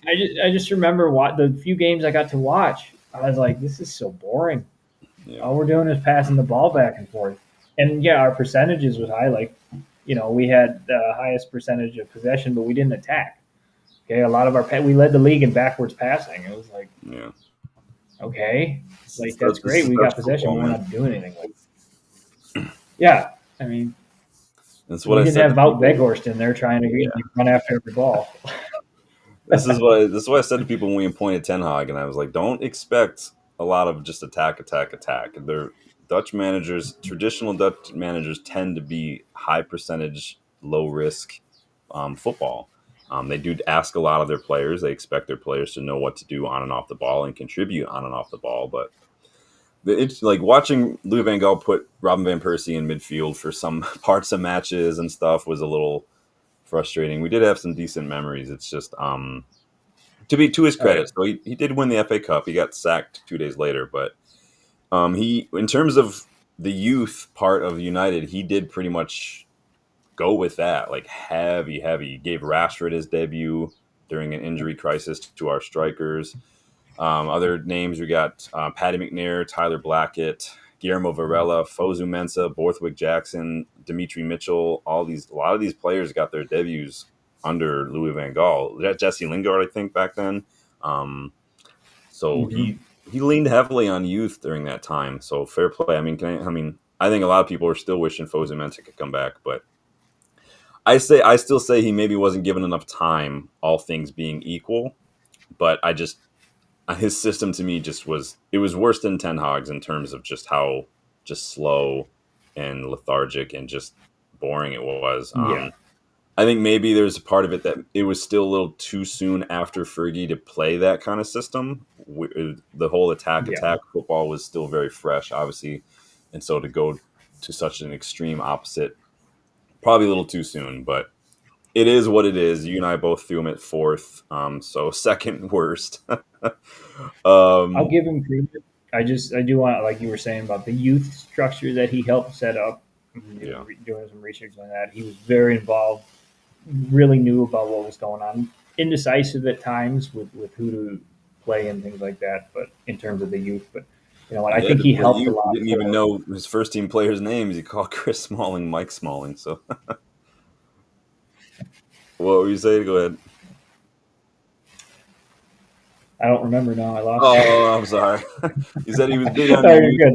B: I just remember what the few games I got to watch. I was like, this is so boring.
A: Yeah,
B: All we're doing is passing the ball back and forth. And yeah, our percentages was high. Like, we had the highest percentage of possession, but we didn't attack. Okay, a lot of we led the league in backwards passing. It was like,
A: yeah.
B: okay,
A: This
B: like that's
A: is
B: great. We
A: Dutch
B: got possession,
A: football,
B: but we're
A: man.
B: not doing anything with it. Yeah, I mean,
A: That's what
B: we
A: I
B: didn't
A: said to
B: have Wout
A: people.
B: Weghorst in there trying to run after every ball.
A: This is what I said to people when we appointed Ten Hag, and I was like, don't expect a lot of just attack, attack, attack. They're Dutch managers, traditional Dutch managers tend to be high percentage, low risk football. They do ask a lot of their players. They expect their players to know what to do on and off the ball and contribute on and off the ball. But it's like watching Louis Van Gaal put Robin van Persie in midfield for some parts of matches and stuff was a little frustrating. We did have some decent memories. It's just to his
B: Oh yeah,
A: credit, so he did win the FA Cup. He got sacked 2 days later, but he in terms of the youth part of United, he did pretty much go with that, like heavy, heavy. He gave Rashford his debut during an injury crisis to our strikers. Other names we got Paddy McNair, Tyler Blackett, Guillermo Varela, Fosu Mensah, Borthwick Jackson, Dimitri Mitchell. A lot of these players got their debuts under Louis Van Gaal. Jesse Lingard, I think, back then. Um, so
B: hmm
A: he leaned heavily on youth during that time. So fair play. I think a lot of people are still wishing Fosu Mensah could come back, but I still say he maybe wasn't given enough time, all things being equal. But his system to me it was worse than Ten Hag's in terms of just how just slow and lethargic and just boring it was.
B: yeah,
A: I think maybe there's a part of it that it was still a little too soon after Fergie to play that kind of system. The whole
B: yeah.
A: attack football was still very fresh, obviously, and so to go to such an extreme opposite, probably a little too soon. But it is what it is. You and I both threw him at fourth, so second worst.
B: I'll
A: um,
B: give him credit. I do want, like you were saying about the youth structure that he helped set up.
A: yeah.
B: Doing some research on that, he was very involved. Really knew about what was going on. Indecisive at times with who to play and things like that. But in terms of the youth, but you know what, I
A: He had
B: think
A: to
B: he
A: play
B: helped a
A: you. He
B: lot
A: didn't even
B: for.
A: know his first team players' names. He called Chris Smalling Mike Smalling. So what were you saying? Go ahead.
B: I don't remember now. I lost.
A: Oh, I'm sorry. He said he was big on
B: Oh, you're
A: youth.
B: good.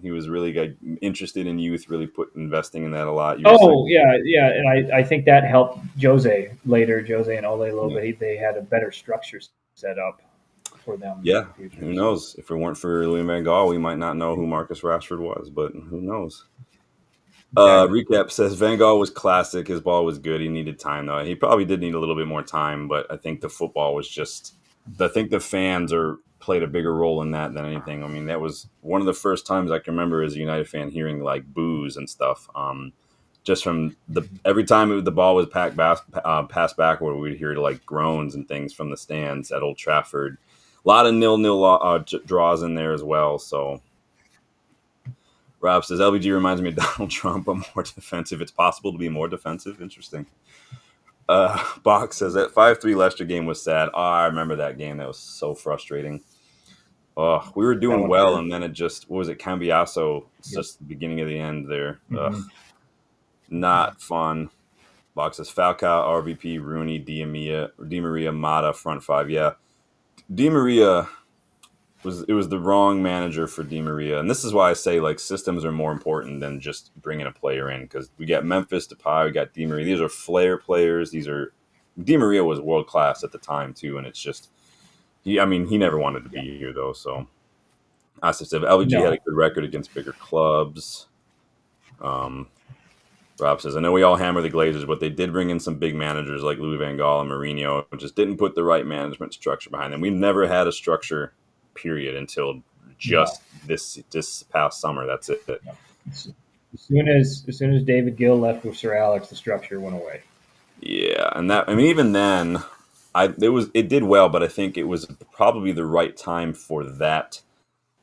A: He was really interested in youth, really investing in that a lot. You were saying,
B: Oh yeah, yeah, and I think that helped Jose later. Jose and Ole a little
A: yeah,
B: bit. They had a better structure set up. for them
A: Yeah,
B: in the future.
A: who
B: So
A: knows? If it weren't for Louis Van Gaal, we might not know who Marcus Rashford was, but who knows?
B: exactly.
A: Recap says Van Gaal was classic. His ball was good. He needed time though. He probably did need a little bit more time, but I think the football was just. I think the fans are played a bigger role in that than anything. I mean, that was one of the first times I can remember as a United fan hearing like boos and stuff. Just from the every time the ball was passed backward, we'd hear like groans and things from the stands at Old Trafford. A lot of nil-nil draws in there as well. So Rob says LBG reminds me of Donald Trump, but more defensive. It's possible to be more defensive. Interesting. Box says that 5-3 Leicester game was sad. Oh, I remember that game. That was so frustrating. Oh, we were
B: That
A: doing
B: one
A: well,
B: hurt.
A: and then it just what was it? Cambiaso. It's
B: Yep.
A: just the beginning of the end there.
B: Hmm.
A: Not fun. Box says Falcao, RVP, Rooney, Di Maria, Mata, front five. Yeah, Di Maria was the wrong manager for Di Maria, and this is why I say like systems are more important than just bringing a player in because we got Memphis Depay, we got Di Maria. These are flair players. These are Di Maria was world class at the time too, and it's just I mean, he never wanted to
B: Yeah.
A: be here though. So I said LG had a
B: No.
A: good record against bigger clubs. Um, Rob says, I know we all hammer the Glazers, but they did bring in some big managers like Louis Van Gaal and Mourinho, and just didn't put the right management structure behind them. We've never had a structure, period, until
B: No.
A: just this past summer. That's it.
B: No. As soon as David Gill left with Sir Alex, the structure went away.
A: Yeah, and that I mean, even then, it did well, but I think it was probably the right time for that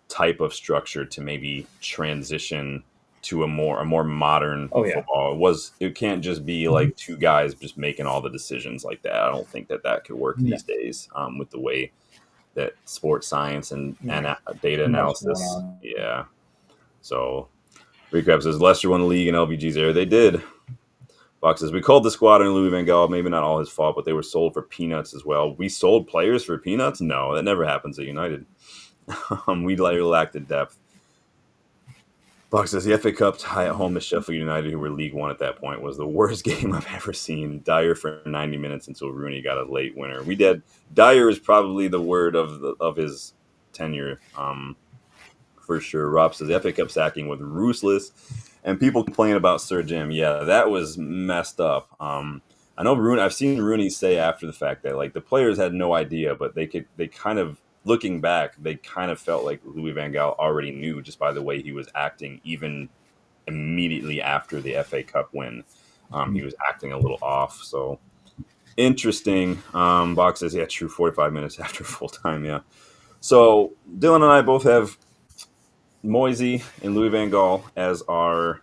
A: type of structure to maybe transition to a more modern
B: Oh yeah.
A: football. It can't just be
B: Mhm.
A: like two guys just making all the decisions like that. I don't think that could work
B: No.
A: these days with the way that sports science and
B: Right.
A: data
B: Too much going
A: analysis.
B: on.
A: Yeah. So recap says Leicester won the league in LVG's era. They did. Fox says we called the squad and Louis Van Gaal. Maybe not all his fault, but they were sold for peanuts as well. We sold players for peanuts? No, that never happens at United. We lacked the depth. Buck says the FA Cup tie at home to Sheffield United, who were League One at that point, was the worst game I've ever seen. Dyer for 90 minutes until Rooney got a late winner. We did. Dyer is probably the word of his tenure, for sure. Rob says the FA Cup sacking was ruthless, and people complain about Sir Jim. Yeah, that was messed up. I know Rooney. I've seen Rooney say after the fact that like the players had no idea, but they kind of looking back, they kind of felt like Louis Van Gaal already knew just by the way he was acting, even immediately after the FA Cup win. He was acting a little off. So interesting. Box says, yeah, true. 45 minutes after full time. Yeah. So Dylan and I both have Moisey and Louis Van Gaal as our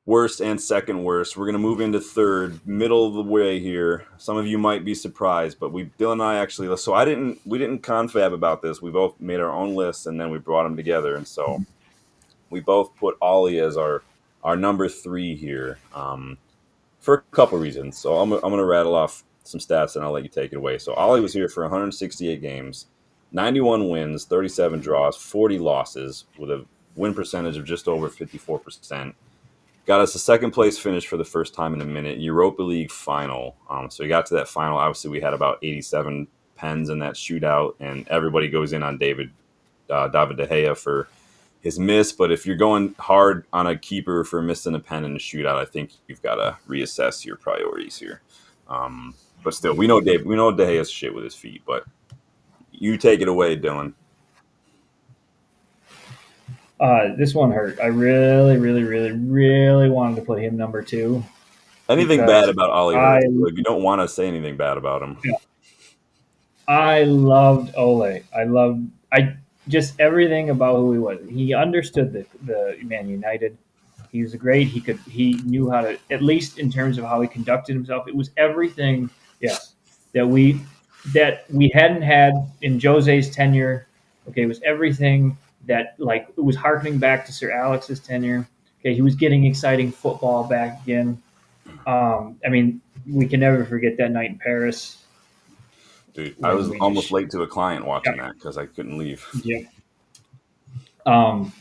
A: worst and second worst. We're going to move into third, middle of the way here. Some of you might be surprised, but Dylan and I actually. So we didn't confab about this. We both made our own lists and then we brought them together, and so we both put Ollie as our number three here for a couple reasons. So I'm going to rattle off some stats and I'll let you take it away. So Ollie was here for 168 games, 91 wins, 37 draws, 40 losses with a win percentage of just over 54%. Got us a second place finish for the first time in a minute. Europa League final. So we got to that final. Obviously, we had about 87 pens in that shootout, and everybody goes in on David De Gea for his miss. But if you're going hard on a keeper for missing a pen in a shootout, I think you've got to reassess your priorities here. But still, we know De Gea's shit with his feet. But you take it away, Dylan.
B: This one hurt. I really, really, really, really wanted to put him number two
A: Anything bad
B: because
A: about Ollie
B: I
A: hurts. Like, you don't want to say anything bad about him.
B: yeah, I loved Ole. I just everything about who he was. He understood the Man United. He was great. He knew how to, at least in terms of how he conducted himself. It was everything, yes, that we hadn't had in Jose's tenure. Okay, it was everything that like it was harkening back to Sir Alex's tenure. Okay, he was getting exciting football back again. I mean, we can never forget that night in Paris
A: Dude, I
B: when
A: was
B: we
A: almost
B: just
A: late to a client
B: yeah,
A: watching that because I couldn't leave.
B: yeah. Um,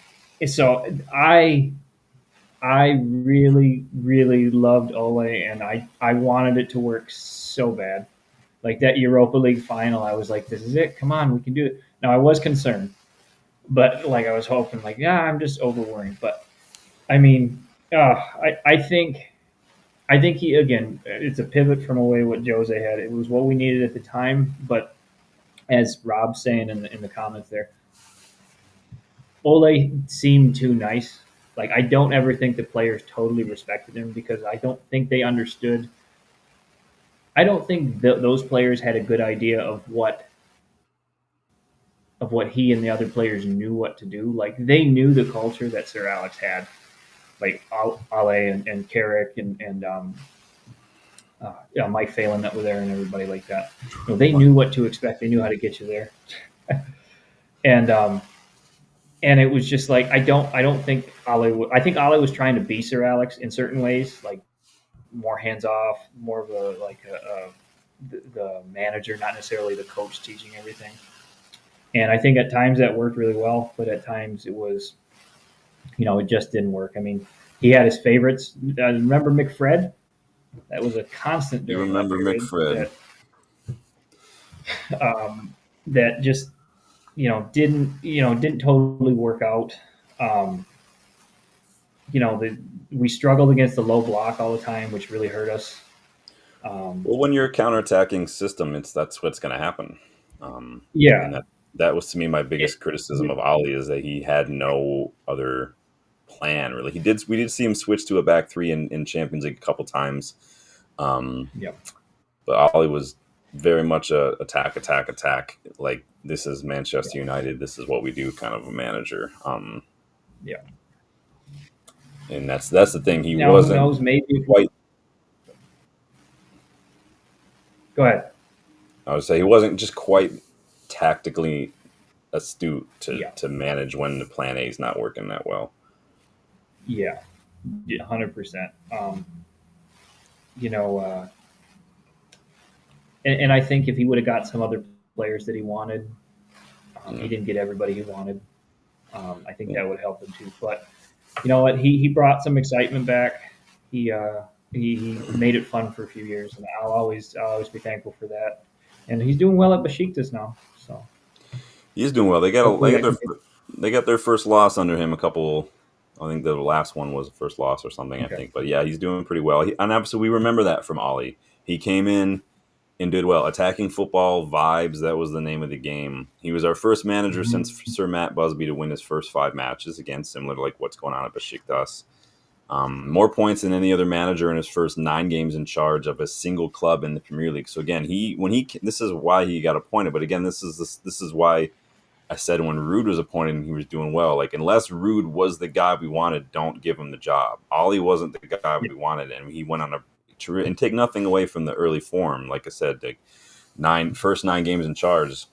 B: so I really, really loved Ole, and I wanted it to work so bad. Like that Europa League final, I was like, this is it. Come on, we can do it. Now I was concerned, but like I was hoping, like, yeah, I'm just over worrying. But I mean, I think he again, it's a pivot from away what Jose had. It was what we needed at the time. But as Rob's saying in the comments there, Ole seemed too nice. Like I don't ever think the players totally respected him because I don't think they understood. I don't think those players had a good idea of what he and the other players knew what to do. Like they knew the culture that Sir Alex had, like Ale and Carrick and Mike Phelan that were there and everybody like that. You know, they knew what to expect. They knew how to get you there, and and it was just like I don't think I think Ale was trying to be Sir Alex in certain ways, like more hands off, more of a like the manager, not necessarily the coach teaching everything. And I think at times that worked really well, but at times it was, it just didn't work. I mean, he had his favorites. Remember McFred? That was a constant
A: You
B: during that
A: remember
B: period.
A: McFred?
B: That just didn't totally work out. Um, we struggled against the low block all the time, which really hurt us. Um,
A: Well, when you're a counterattacking system, that's what's going to happen. And
B: yeah,
A: that was to me my
B: it,
A: biggest criticism of Ali is that he had no other plan really. We did see him switch to a back three in Champions League a couple times, um,
B: yeah,
A: but Ali was very much a attack, attack, attack. Like this is
B: yeah,
A: Manchester United. This is what we do, kind of a manager.
B: yeah.
A: And that's the thing. He
B: Now who
A: wasn't
B: knows? Maybe if
A: quite.
B: go ahead.
A: I would say he wasn't just quite tactically astute
B: Yeah,
A: to manage when the plan A is not working that well.
B: yeah, 100%. You know, and I think if he would have got some other players that he wanted, he
A: Yeah.
B: didn't get everybody he wanted. I think that would help him too. But you know what? He brought some excitement back. He uh, he made it fun for a few years, and I'll always be thankful for that. And he's doing well at Besiktas now, so
A: He's doing well.
B: hopefully that can get
A: They got their first loss under him. A couple, I think the last one was the first loss or something. I
B: okay.
A: think, but yeah, he's doing pretty well. And obviously, we remember that from Ollie. He came in and did well. Attacking football vibes. That was the name of the game. He was our first manager
B: Mm-hmm.
A: since Sir Matt Busby to win his first 5 matches. Again, similar to like what's going on at Besiktas. More points than any other manager in his first 9 games in charge of a single club in the Premier League. So again, this is why he got appointed. But again, this is why I said when Rude was appointed and he was doing well, like unless Rude was the guy we wanted, don't give him the job. Ollie wasn't the guy
B: Yeah.
A: we wanted, and he went on and take nothing away from the early form. Like I said, the first 9 games in charge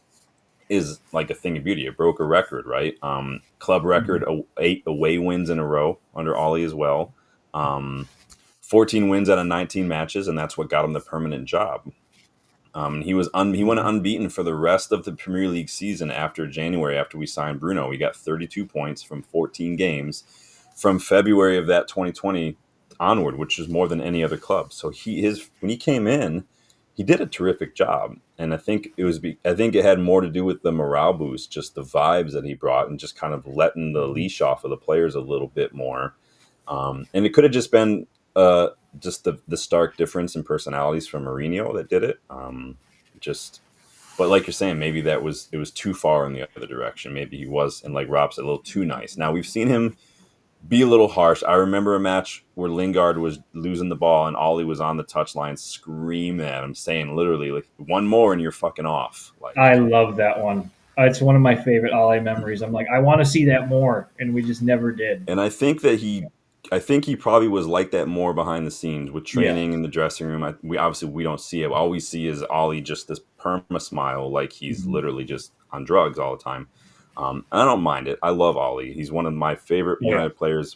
A: is like a thing of beauty. It broke a record, right? Club
B: Mm-hmm.
A: record 8 away wins in a row under Ollie as well. Um, 14 wins out of 19 matches, and that's what got him the permanent job. He went
B: Mm-hmm.
A: unbeaten for the rest of the Premier League season after January, after we signed Bruno. He got 32 points from 14 games from February of that 2020 onward, which is more than any other club. So when he came in, he did a terrific job, and I think it had more to do with the morale boost, just the vibes that he brought, and just kind of letting the
B: Mm-hmm.
A: leash off of the players a little bit more. And it could have just been just the stark difference in personalities from Mourinho that did it. Just, but like you're saying, maybe it was too far in the other direction. Maybe he was, and like Rob said, a little too nice. Now we've seen him be a little harsh. I remember a match where Lingard was losing the ball and Ollie was on the touchline screaming at him, saying literally like, "One more and you're fucking off." Like,
B: I love that one. It's one of my favorite Ale memories. I'm like, I want to see that more, and we just never did.
A: and I think he probably was like that more behind the scenes with
B: Yeah.
A: training in the dressing room. We don't see it. All we see is Ollie just this perma smile, like he's
B: Mm-hmm.
A: literally just on drugs all the time. And I don't mind it. I love Ollie. He's one of my favorite
B: Oh yeah.
A: United players.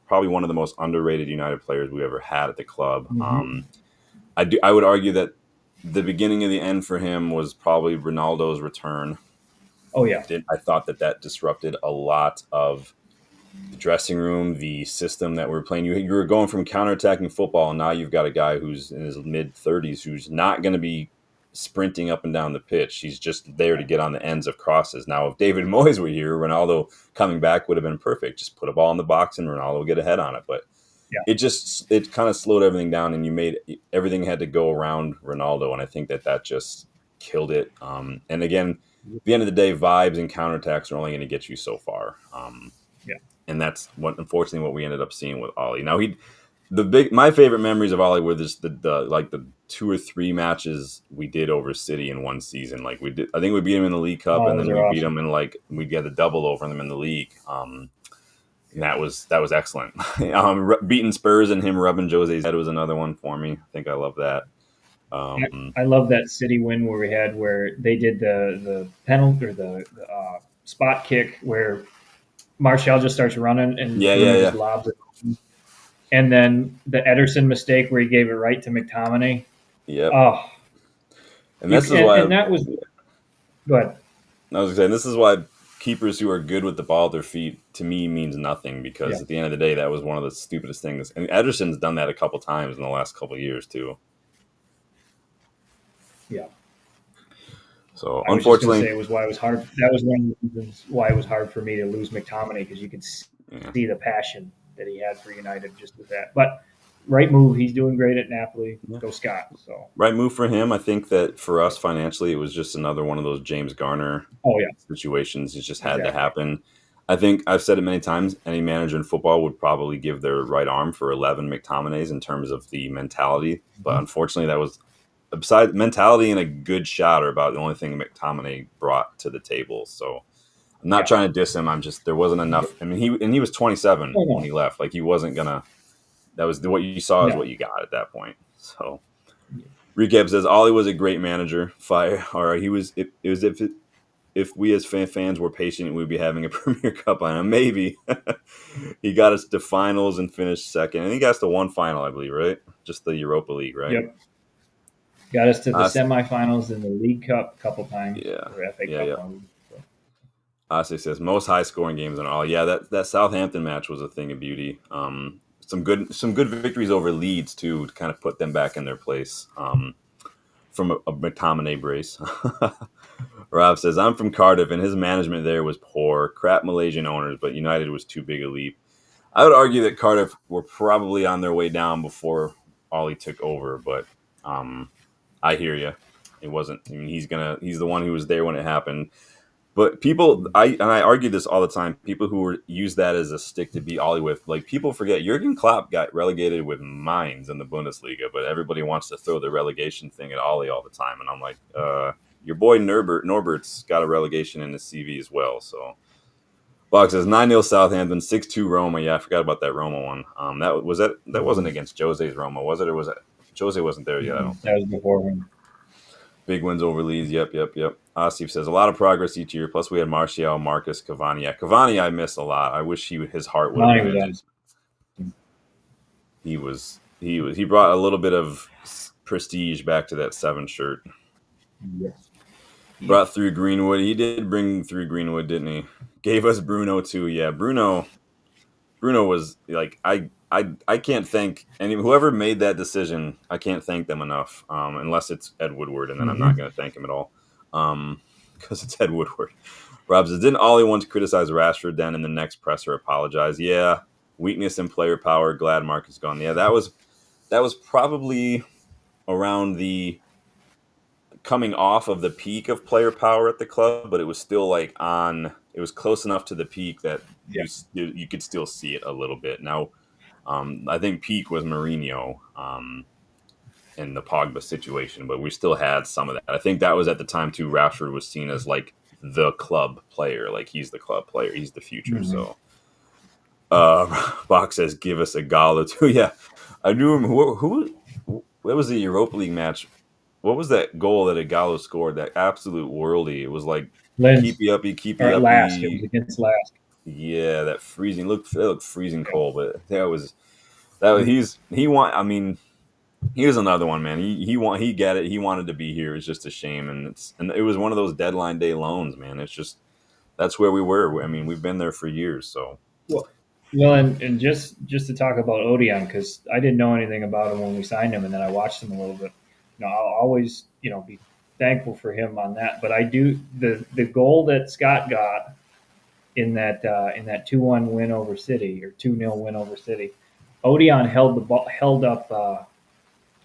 A: Probably one of the most underrated United players we ever had at the club.
B: Mm-hmm.
A: I would argue that the beginning of the end for him was probably Ronaldo's return.
B: Oh yeah.
A: I thought that disrupted a lot of the dressing room, the system that we're playing. You were going from counterattacking football, and now you've got a guy who's in his mid 30s who's not going to be sprinting up and down the pitch. He's just there to get on the ends of crosses. Now, if David Moyes were here, Ronaldo coming back would have been perfect. Just put a ball in the box and Ronaldo would get a head on it. But
B: Yeah.
A: it kind of slowed everything down, and you made everything had to go around Ronaldo, and I think that just killed it. And again, at the end of the day, vibes and counterattacks are only going to get you so far.
B: Yeah.
A: And that's unfortunately what we ended up seeing with Ollie. Now my favorite memories of Ollie were just the 2 or 3 matches we did over City in one season. Like I think we beat him in the League Cup,
B: Oh,
A: and
B: those
A: then
B: are
A: we beat
B: awesome.
A: him we'd get a double over them in the league. And that was excellent. Beating Spurs and him rubbing Jose's head was another one for me. I think I love that.
B: I love that City win where we had where they did the penalty or the spot kick where Martial just starts running and
A: Yeah, yeah,
B: Bruno just
A: yeah.
B: lobs it. And then the Ederson mistake where he gave it right to McTominay.
A: Yep.
B: Oh,
A: And this is
B: and
A: why
B: that was good.
A: I was saying this is why keepers who are good with the ball at their feet to me means nothing,
B: Yeah,
A: because at the end of the day that was one of the stupidest things. And Ederson's done that a couple times in the last couple of years too.
B: yeah.
A: So
B: I was just going to say
A: unfortunately,
B: it was why it was hard. That was one of the reasons why it was hard for me to lose McTominay because you could
A: yeah.
B: see the passion that he had for United just with that. But right move. He's doing great at Napoli.
A: Yeah.
B: Go Scott. So
A: Right move for him. I think that for us financially, it was just another one of those James Garner
B: oh yeah,
A: situations. It just had to
B: exactly.
A: happen. I think I've said it many times. Any manager in football would probably give their right arm for 11 McTominays in terms of the mentality. But
B: Mm-hmm.
A: unfortunately, that was besides mentality and a good shot are about the only thing McTominay brought to the table. So I'm not
B: Yeah.
A: trying to diss him. I'm just there wasn't enough. I mean, he was 27
B: Oh
A: when
B: no,
A: he left. Like he wasn't gonna. That was what you saw is
B: no.
A: what you got at that point. So. Recap says Ollie was a great manager. Fire, or he was. It was if we as fans were patient, we'd be having a Premier Cup on him. Maybe he got us to finals and finished second, and he got us to one final, I believe, right? Just the Europa League, right?
B: Yep. Got us to the
A: Uh,
B: semifinals in the League Cup a couple times
A: yeah,
B: or FA
A: yeah,
B: Cup
A: yeah.
B: one. So,
A: Ase says most high scoring games in all. Yeah, that Southampton match was a thing of beauty. Some good victories over Leeds too to kind of put them back in their place. From a McTominay brace. Rob says, I'm from Cardiff, and his management there was poor. Crap Malaysian owners, but United was too big a leap. I would argue that Cardiff were probably on their way down before Ollie took over, but I hear you. It wasn't. I mean, he's the one who was there when it happened. But I argue this all the time. People who use that as a stick to beat Ollie with, like people forget Jurgen Klopp got relegated with Mainz in the Bundesliga, but everybody wants to throw the relegation thing at Ollie all the time, and I'm like, your boy Norbert's got a relegation in his CV as well. So Box says 9-0 Southampton, 6-2 Roma. Yeah, I forgot about that Roma one. That wasn't against Jose's Roma, was it? Or was it Jose wasn't there yet? I don't
B: that
A: think.
B: was before him.
A: Big wins over Leeds. Yep, yep, yep. Steve says a lot of progress each year. Plus, we had Martial, Marcus, Cavani. Yeah, Cavani, I miss a lot. I wish his heart would have
B: Money
A: been
B: was
A: in it.
B: awesome.
A: He brought a little bit of prestige back to that 7 shirt.
B: Yes. Yeah.
A: Brought through Greenwood. He did bring through Greenwood, didn't he? Gave us Bruno too. Yeah, Bruno was like I can't thank any whoever made that decision. I can't thank them enough. Unless it's Ed Woodward, and then I'm not
B: Mm-hmm.
A: going to thank him at all. Because it's Ed Woodward. Rob says, didn't Ollie once criticize Rashford? Then in the next presser apologize? Yeah, weakness in player power. Glad Mark is gone. Yeah, that was probably around the coming off of the peak of player power at the club, but it was still like on. It was close enough to the peak that
B: Yeah.
A: you could still see it a little bit. Now, I think peak was Mourinho in the Pogba situation, but we still had some of that. I think that was at the time too. Rashford was seen as like the club player, like he's the club player, he's the future.
B: Mm-hmm.
A: So, Box says, "Give us a Gala too." Yeah, I knew him. What was the Europa League match? What was that goal that Igalo scored? That absolute worldy. It was like
B: Lens
A: keep
B: or
A: you
B: at last. It was
A: uppy.
B: against last.
A: Yeah, that freezing that looked freezing
B: Yeah.
A: cold, but that was he want. I mean, he was another one, man. He get it. He wanted to be here. It's just a shame, and it was one of those deadline day loans, man. It's just that's where we were. I mean, we've been there for years, so
B: Well, well, and just to talk about Odeon because I didn't know anything about him when we signed him, and then I watched him a little bit. I'll always be thankful for him on that. But I do the goal that Scott got in that 2-1 win over City or 2-0 win over City. Odeon held the ball, held up.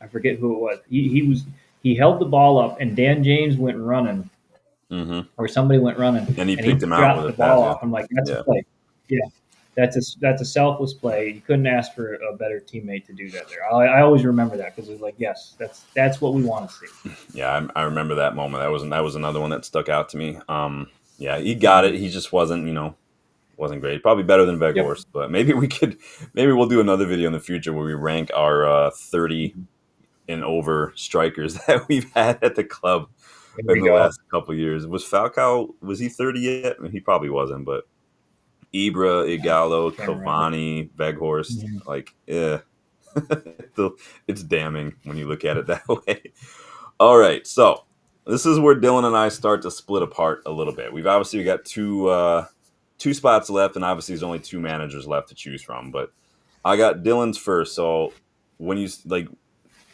B: I forget who it was. He held the ball up, and Dan James went running,
A: Mm-hmm.
B: or somebody went running,
A: And he
B: and he
A: picked him out with
B: dropped
A: a
B: the
A: pass.
B: ball
A: Yeah.
B: off. I'm like, that's a
A: Yeah.
B: play. Yeah, that's a selfless play. You couldn't ask for a better teammate to do that there. I always remember that because it was like, yes, that's what we want to see.
A: Yeah, I remember that moment. That was another one that stuck out to me. Yeah, he got it. He just wasn't, wasn't great. Probably better than
B: Yep.
A: Veghorst, but maybe we'll do another video in the future where we rank our 30 and over strikers that we've had at the club
B: There
A: in
B: we
A: the
B: go.
A: last couple of years. Was Falcao? Was he 30 yet? He probably wasn't, but Ibra,
B: I
A: Igalo,
B: can't remember.
A: Cavani, Veghorst,
B: Mhm.
A: like, it's damning when you look at it that way. All right, so this is where Dylan and I start to split apart a little bit. We got two spots left, and obviously there's only two managers left to choose from. But I got Dylan's first, so when you like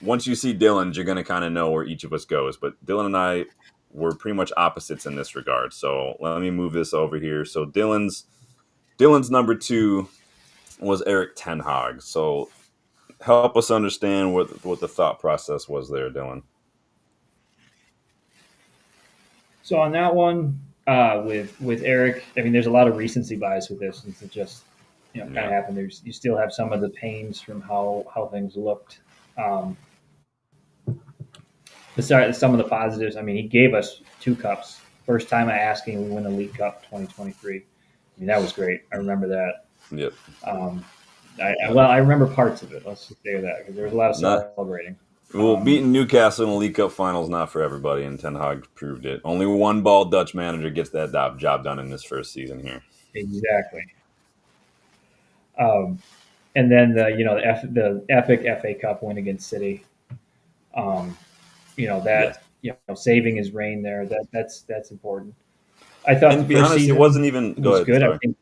A: once you see Dylan's, you're gonna kind of know where each of us goes. But Dylan and I were pretty much opposites in this regard. So let me move this over here. So Dylan's number two was Eric Ten Hag. So help us understand what the thought process was there, Dylan.
B: So on that one, with Eric, I mean, there's a lot of recency bias with this, since it just kind of
A: Yeah.
B: happened. There's you still have some of the pains from how things looked. Um, Besides some of the positives, I mean, he gave us two cups. First time I asked him, we win a League Cup 2023. I mean, that was great. I remember that.
A: Yep.
B: Um,
A: Yep.
B: well, I remember parts of it. Let's just say that because there was a lot of
A: Not
B: celebrating.
A: Well,
B: Um,
A: beating Newcastle in the League Cup final is not for everybody, and Ten Hag proved it. Only one bald Dutch manager gets that job done in this first season here.
B: exactly. Um, and then the epic FA Cup win against City. Um,
A: Yes.
B: that saving his reign there. That's important. I thought
A: And to
B: the
A: be
B: first
A: honest, it
B: season
A: wasn't even. Go
B: was
A: ahead.
B: good. I
A: Sorry.
B: think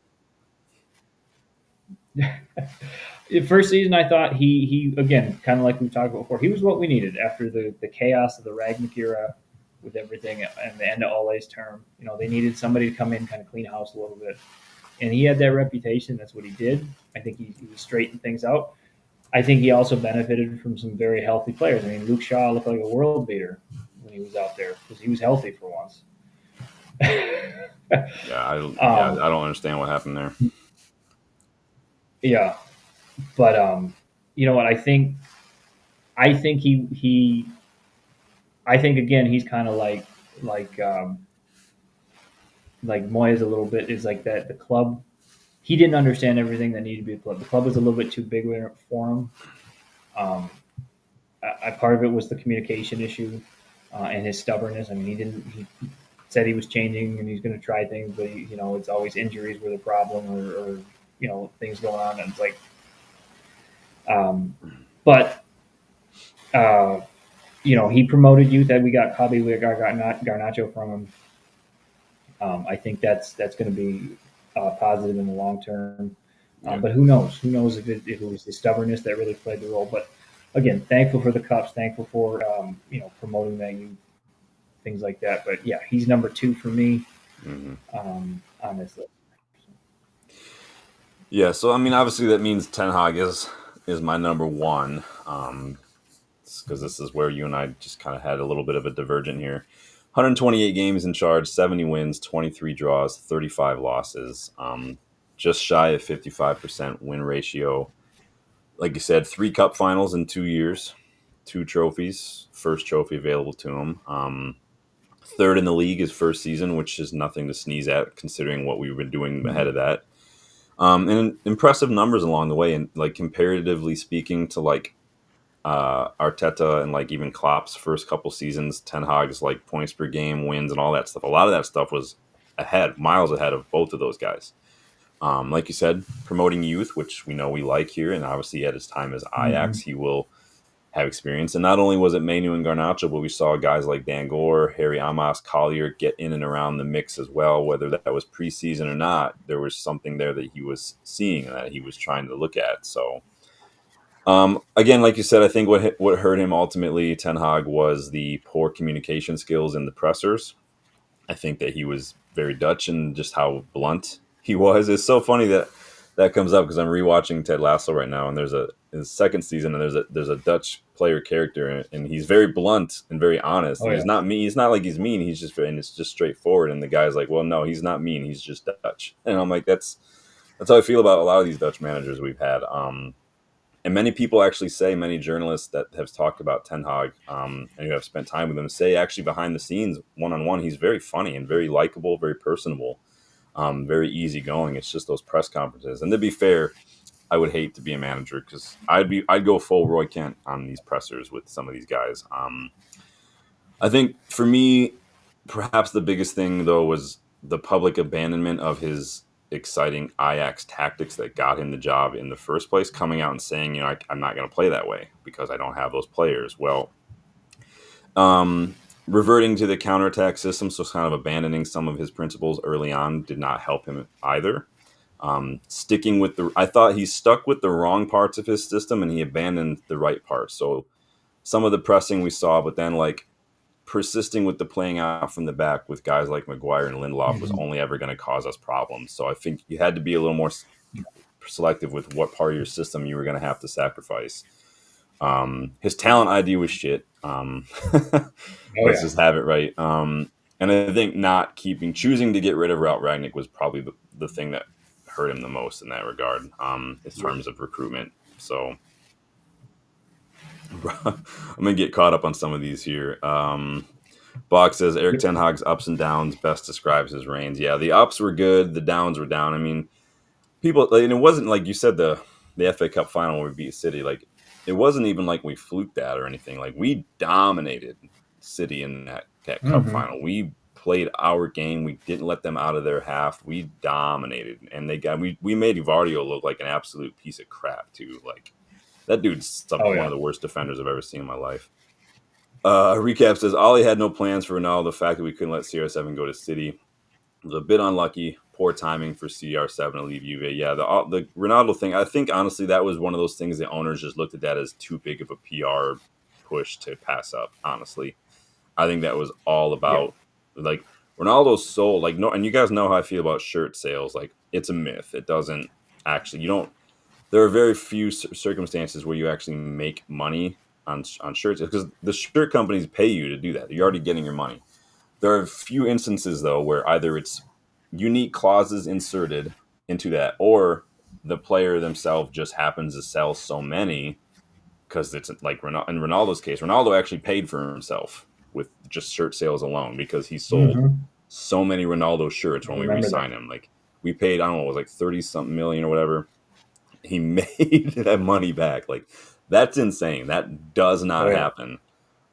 B: the first season I thought he again kind of like we talked about before. He was what we needed after the chaos of the Ragnick era with everything and the end of Ole's term. They needed somebody to come in kind of clean house a little bit, and he had that reputation. That's what he did. I think he straightened things out. I think he also benefited from some very healthy players. I mean, Luke Shaw looked like a world beater when he was out there because he was healthy for once.
A: I don't understand what happened there.
B: Yeah, but you know what? I think I think again he's kind of like like Moyes a little bit is like that. The club he didn't understand everything that needed to be the club. The club was a little bit too big for him. Um, Part of it was the communication issue and his stubbornness. I mean, he didn't. He said he was changing and he's going to try things, but it's always injuries were the problem, or things going on, and it's like, um, but uh, he promoted youth that we got Kobe, we got Garnacho from him. I think that's going to be positive in the long term.
A: Yeah.
B: But who knows? Who knows if it was the stubbornness that really played the role? But again, thankful for the cups, thankful for promoting that youth, things like that. But yeah, he's number two for me
A: Hmm.
B: on this list.
A: Yeah. So I mean, obviously that means Ten Hag is my number one. Because this is where you and I just kind of had a little bit of a divergent here. 128 games in charge, 70 wins, 23 draws, 35 losses. Just shy of 55% win ratio. Like you said, three cup finals in 2 years, two trophies, first trophy available to him. Third in the league his first season, which is nothing to sneeze at considering what we've been doing ahead of that. And impressive numbers along the way. And like comparatively speaking to like Arteta and like even Klopp's first couple seasons, Ten Hag's like points per game, wins, and all that stuff. A lot of that stuff was miles ahead of both of those guys. Like you said, promoting youth, which we know we like here, and obviously at his time as
B: Mm-hmm.
A: Ajax, he will have experience. And not only was it Manu and Garnacho, but we saw guys like Dan Gore, Harry Amos, Collier get in and around the mix as well. Whether that was preseason or not, there was something there that he was seeing and that he was trying to look at. So Again, like you said, I think what hurt him ultimately, Ten Hag, was the poor communication skills in the pressers. I think that he was very Dutch and just how blunt he was. It's so funny that that comes up because I'm rewatching Ted Lasso right now, and there's a in the second season, and there's a Dutch player character, and he's very blunt and very honest,
B: Oh
A: and he's
B: yeah.
A: not mean. He's not like he's mean. He's just and it's just straightforward. And the guy's like, well, no, he's not mean. He's just Dutch. And I'm like, that's how I feel about a lot of these Dutch managers we've had. And many people actually say, many journalists that have talked about Ten Hag and who have spent time with him say, actually behind the scenes, one on one, he's very funny and very likable, very personable, very easygoing. It's just those press conferences. And to be fair, I would hate to be a manager because I'd go full Roy Kent on these pressers with some of these guys. I think for me, perhaps the biggest thing though was the public abandonment of his exciting Ajax tactics that got him the job in the first place. Coming out and saying, I'm not going to play that way because I don't have those players. Well, reverting to the counterattack system, so kind of abandoning some of his principles early on, did not help him either. Sticking with I thought he stuck with the wrong parts of his system and he abandoned the right parts. So some of the pressing we saw, but then like persisting with the playing out from the back with guys like Maguire and Lindelof was
B: Hmm.
A: only ever going to cause us problems. So I think you had to be a little more selective with what part of your system you were going to have to sacrifice. His talent ID was shit.
B: Oh
A: Let's
B: yeah.
A: just have it right. And I think choosing to get rid of Ralph Ragnick was probably the thing that hurt him the most in that regard, in terms of recruitment. So I'm gonna get caught up on some of these here. Bach says Eric
B: Yep.
A: Ten Hag's ups and downs best describes his reigns. Yeah, the ups were good, the downs were down. I mean, people, and it wasn't like you said the FA Cup final where we beat City. Like it wasn't even like we fluked that or anything. Like we dominated City in that cup
B: Hmm.
A: final. We played our game. We didn't let them out of their half. We dominated, and we made Vardio look like an absolute piece of crap too. Like that dude's
B: Oh
A: one of
B: yeah.
A: the worst defenders I've ever seen in my life. Recap says Ollie had no plans for Ronaldo. The fact that we couldn't let CR7 go to City was a bit unlucky. Poor timing for CR7 to leave Juve. Yeah, the Ronaldo thing. I think honestly that was one of those things the owners just looked at that as too big of a PR push to pass up. Honestly, I think that was all
B: Yep.
A: about like Ronaldo's soul. Like no, and you guys know how I feel about shirt sales. Like it's a myth. It doesn't actually. You don't. There are very few circumstances where you actually make money on shirts because the shirt companies pay you to do that. You're already getting your money. There are a few instances though where either it's unique clauses inserted into that, or the player themselves just happens to sell so many because it's like in Ronaldo's case, Ronaldo actually paid for himself with just shirt sales alone because he sold
B: Hmm.
A: so many Ronaldo shirts
B: I
A: when we
B: remember that.
A: re-signed him. Like we paid, I don't know, it was like 30 something million or whatever. He made that money back. Like that's insane. That does
B: Oh
A: not
B: yeah.
A: happen.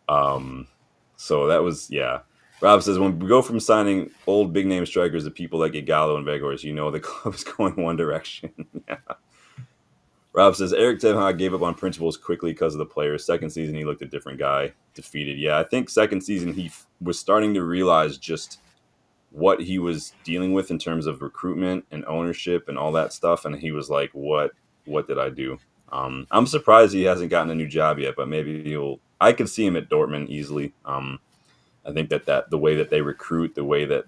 A: Um, so that was, yeah. Rob says when we go from signing old big name strikers to people like Igalo and Vegas, the club is going one direction. Yeah. Rob says Eric Ten Hag gave up on principles quickly because of the players. Second season, he looked a different guy, defeated. Yeah, I think second season he was starting to realize just what he was dealing with in terms of recruitment and ownership and all that stuff, and he was like, What did I do?" I'm surprised he hasn't gotten a new job yet, but maybe he'll. I could see him at Dortmund easily. I think that the way that they recruit, the way that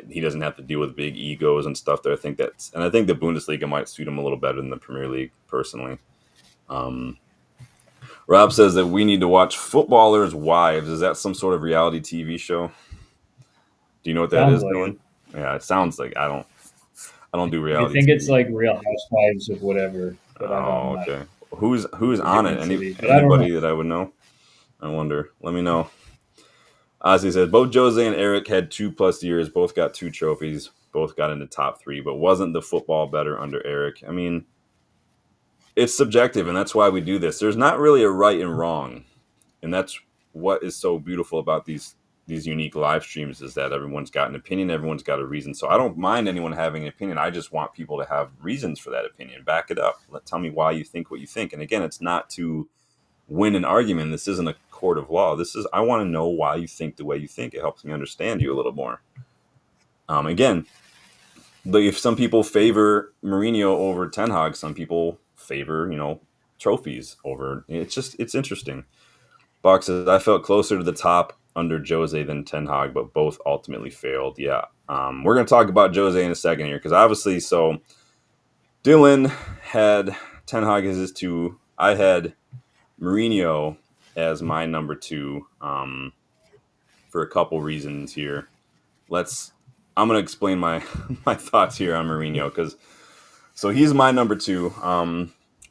A: he doesn't have to deal with big egos and stuff there. I think the Bundesliga might suit him a little better than the Premier League personally. Um, Rob says that we need to watch Footballers' Wives. Is that some sort of reality TV show? Do you know what that
B: Sounds
A: is,
B: like
A: Dylan?
B: it.
A: Yeah, it sounds like I don't do
B: I
A: reality
B: think it's
A: TV.
B: like Real Housewives of whatever, but I don't. I'm
A: Oh,
B: not
A: okay. Who's
B: a
A: on it?
B: different city, but I don't know.
A: Anybody that I would know? I wonder. Let me know. Ozzy says both Jose and Eric had 2+ years, both got two trophies, both got into top three, but wasn't the football better under Eric? I mean, it's subjective, and that's why we do this. There's not really a right and wrong, and that's what is so beautiful about these unique live streams is that everyone's got an opinion, everyone's got a reason. So I don't mind anyone having an opinion. I just want people to have reasons for that opinion. Back it up. Tell me why you think what you think. And again, it's not to win an argument. This isn't a court of law. This is I want to know why you think the way you think. It helps me understand you a little more. Again, if some people favor Mourinho over Ten Hag, some people favor trophies over. It's interesting. Boxes. I felt closer to the top under Jose than Ten Hag, but both ultimately failed. Yeah. We're gonna talk about Jose in a second here because obviously, so Dylan had Ten Hag as his two. I had Mourinho as my number two for a couple reasons here. Let's. I'm gonna explain my my thoughts here on Mourinho because so he's my number two.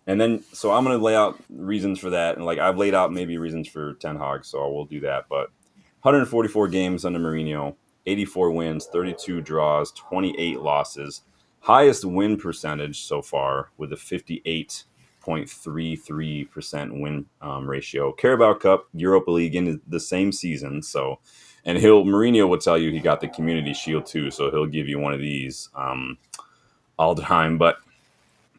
A: And then so I'm gonna lay out reasons for that, and like I've laid out maybe reasons for Ten Hag, so I will do that. But 144 games under Mourinho, 84 wins, 32 draws, 28 losses, highest win percentage so far with a 58.33% win ratio. Carabao Cup, Europa League in the same season, so. And Mourinho will tell you he got the Community Shield too, so he'll give you one of these all the time. But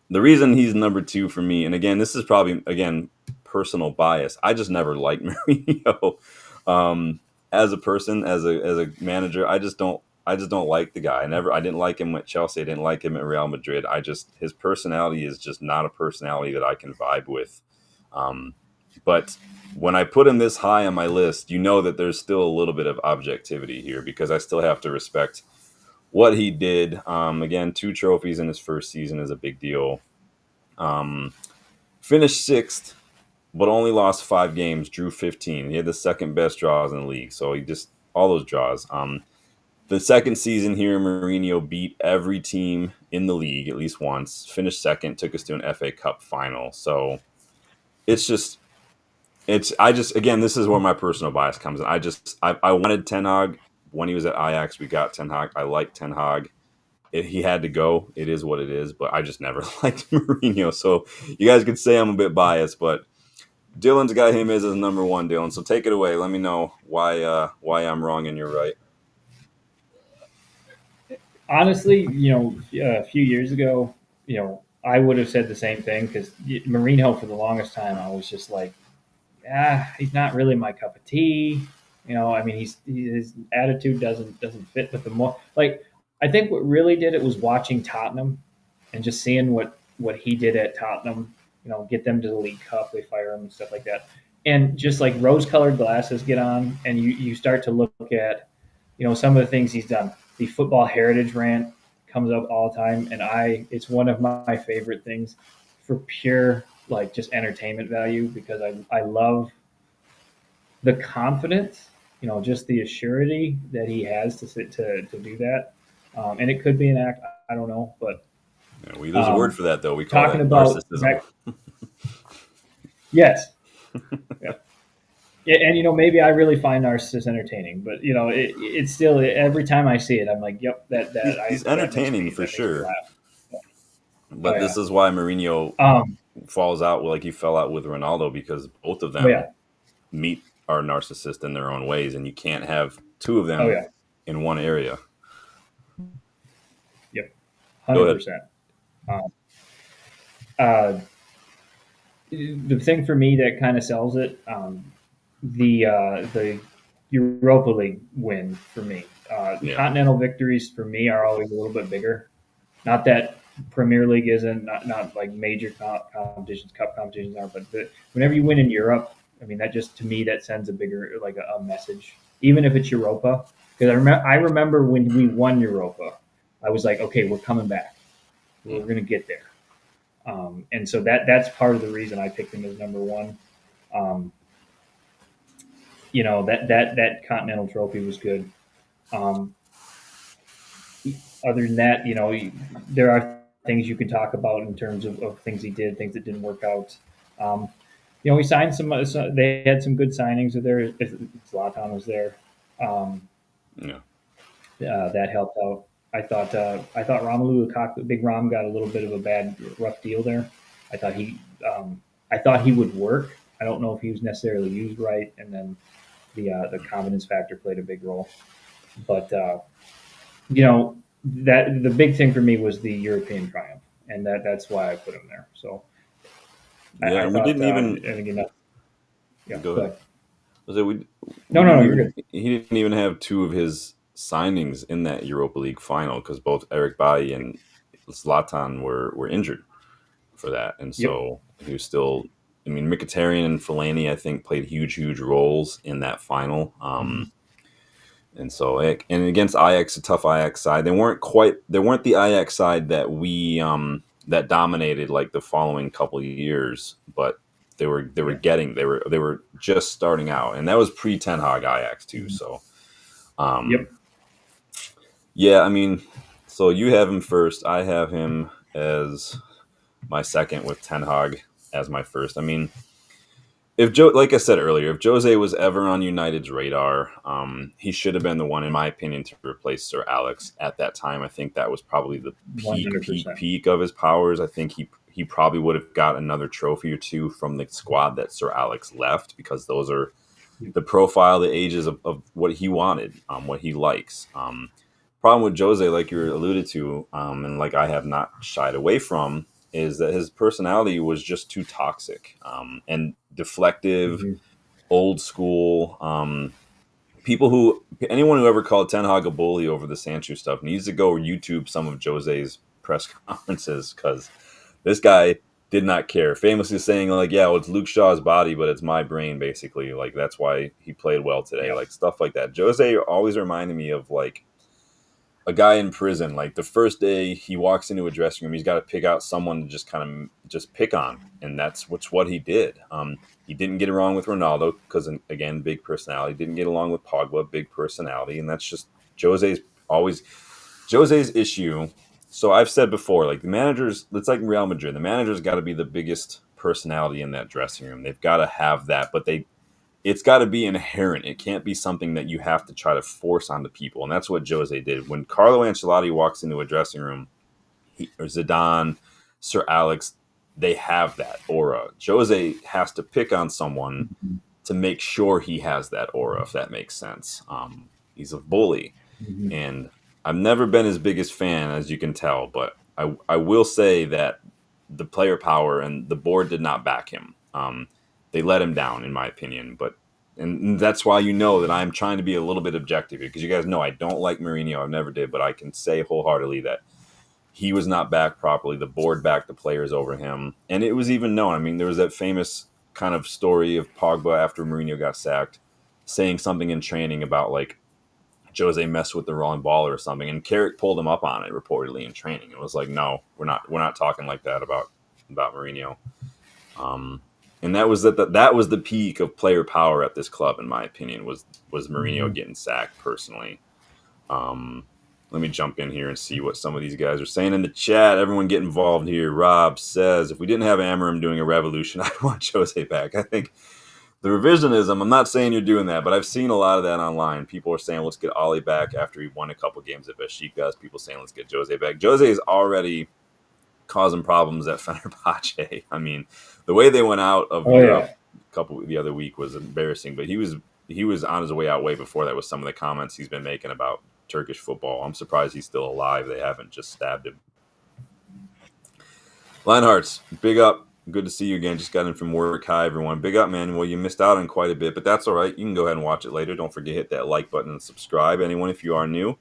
A: the reason he's number two for me, and again, this is probably again personal bias. I just never liked Mourinho as a person, as a manager. I just don't like the guy. I didn't like him at Chelsea. I didn't like him at Real Madrid. His personality is just not a personality that I can vibe with. But when I put him this high on my list, you know that there's still a little bit of objectivity here because I still have to respect what he did. Again, 2 trophies in his first season is a big deal. Um, Finished sixth, but only lost 5 games, drew 15. He had the second best draws in the league, so he just all those draws. The second season here, Mourinho beat every team in the league at least once. Finished second, took us to an FA Cup final. So it's just I just again, this is where my personal bias comes in. I wanted Ten Hag when he was at Ajax. We got Ten Hag. I like Ten Hag. He had to go. It is what it is. But I just never liked Mourinho. So you guys could say I'm a bit biased, but Dylan's got him as his number one. Dylan, so take it away. Let me know why I'm wrong and you're right.
B: Honestly, a few years ago, I would have said the same thing because Marino for the longest time, I was just like, he's not really my cup of tea. I mean, his attitude doesn't fit with the more like. I think what really did it was watching Tottenham and just seeing what he did at Tottenham. Get them to the League Cup, they fire him and stuff like that, and just like rose-colored glasses get on, and you start to look at some of the things he's done. The football heritage rant comes up all the time, and it's one of my favorite things for pure like just entertainment value because I love the confidence, just the assurity that he has to do that. And it could be an act, I don't know, but
A: Yeah, there's a word for that though. We call
B: talking
A: that
B: about
A: narcissism.
B: yes, yeah. Yeah, and maybe I really find narcissists entertaining, but it's still every time I see it, I'm like, yep,
A: He's entertaining for
B: that makes me
A: sure,
B: laugh. Oh
A: but
B: yeah,
A: this is why Mourinho
B: um,
A: falls out. Like he fell out with Ronaldo because both of
B: oh
A: them
B: yeah,
A: meet are narcissists in their own ways, and you can't have two of
B: oh
A: them
B: yeah,
A: in one area.
B: yep,
A: Go
B: hundred
A: ahead.
B: percent. Um, uh, the thing for me that kind of sells it, the Europa League win for me.
A: Yeah.
B: Continental victories for me are always a little bit bigger. Not that Premier League isn't, not like major competitions, cup competitions are, but whenever you win in Europe, I mean that just to me that sends a bigger like a message, even if it's Europa. Because I remember when we won Europa, I was like, okay, we're coming back, we're
A: Mm.
B: gonna get there, and so that's part of the reason I picked him as number one. Um, that Continental Trophy was good. Um, Other than that, there are things you can talk about in terms of things he did, things that didn't work out. Um, we signed they had some good signings there. Zlatan was there. Um,
A: Yeah.
B: that helped out. I thought Romelu Lukaku, Big Rom, got a little bit of a bad, rough deal there. I thought he, um, I thought he would work. I don't know if he was necessarily used right, and then the confidence factor played a big role. But you know that the big thing for me was the European triumph, and that's why I put him there. So
A: Yeah,
B: I
A: and we
B: thought,
A: didn't even
B: and again, yeah,
A: go
B: go
A: ahead.
B: ahead.
A: So
B: No,
A: we
B: no, no,
A: didn't
B: you're
A: even
B: good.
A: he didn't even have two of his signings in that Europa League final because both Eric Bailly and Zlatan were injured for that, and
B: Yep,
A: so He was still. I mean, Mkhitaryan and Fellaini, I think, played huge roles in that final.
B: Mhm.
A: And so, and against Ajax, a tough Ajax side, they weren't the Ajax side that that dominated like the following couple of years, but
B: Yeah.
A: they were just starting out, and that was pre Ten Hag Ajax too.
B: Mhm.
A: So, um,
B: Yep.
A: yeah, I mean, so you have him first, I have him as my second with Ten Hag as my first. I mean, if Joe, like I said earlier, if Jose was ever on United's radar, he should have been the one, in my opinion, to replace Sir Alex at that time. I think that was probably the peak
B: 100%.
A: peak of his powers. I think he probably would have got another trophy or two from the squad that Sir Alex left, because those are
B: Yep.
A: the profile, the ages of what he wanted, what he likes. Problem with Jose, like you alluded to, and like I have not shied away from, is that his personality was just too toxic, and deflective,
B: Mhm.
A: old school. People who anyone who ever called Ten Hag a bully over the Sancho stuff needs to go YouTube some of Jose's press conferences, because this guy did not care. Famously saying like, "Yeah, well, it's Luke Shaw's body, but it's my brain." Basically, like that's why he played well today.
B: Yeah.
A: Like stuff like that. Jose always reminded me of like a guy in prison. Like the first day he walks into a dressing room, he's got to pick out someone to just kind of just pick on, and that's what he did. He didn't get along with Ronaldo because, again, big personality. Didn't get along with Pogba, big personality, and that's just Jose's always Jose's issue. So I've said before, like the managers, it's like Real Madrid. The manager's got to be the biggest personality in that dressing room. They've got to have that, but it's got to be inherent. It can't be something that you have to try to force onto people. And that's what Jose did. When Carlo Ancelotti walks into a dressing room, or Zidane, Sir Alex, they have that aura. Jose has to pick on someone
B: Mhm.
A: to make sure he has that aura, if that makes sense. He's a bully.
B: Mhm.
A: And I've never been his biggest fan, as you can tell, but I will say that the player power and the board did not back him. They let him down, in my opinion. But and that's why you know that I'm trying to be a little bit objective here, because you guys know I don't like Mourinho. I never did, but I can say wholeheartedly that he was not backed properly. The board backed the players over him, and it was even known. I mean, there was that famous kind of story of Pogba after Mourinho got sacked, saying something in training about like Jose messed with the wrong ball or something, and Carrick pulled him up on it reportedly in training. It was like, no, we're not talking like that about Mourinho. Um, and that was the peak of player power at this club, in my opinion. Was Mourinho
B: Mhm.
A: getting sacked personally? Um, Let me jump in here and see what some of these guys are saying in the chat. Everyone get involved here. Rob says, if we didn't have Amorim doing a revolution, I'd want Jose back. I think the revisionism, I'm not saying you're doing that, but I've seen a lot of that online. People are saying, let's get Ollie back after he won a couple games at Besiktas. People saying, let's get Jose back. Jose is already causing problems at Fenerbahce. I mean, the way they went out of
B: Oh
A: Europe
B: yeah.
A: the other week was embarrassing, but he was on his way out way before that with some of the comments he's been making about Turkish football. I'm surprised he's still alive. They haven't just stabbed him. Lionhearts, big up. Good to see you again. Just got in from work. Hi, everyone. Big up, man. Well, you missed out on quite a bit, but that's all right. You can go ahead and watch it later. Don't forget to hit that like button and subscribe. Anyone, if you are new.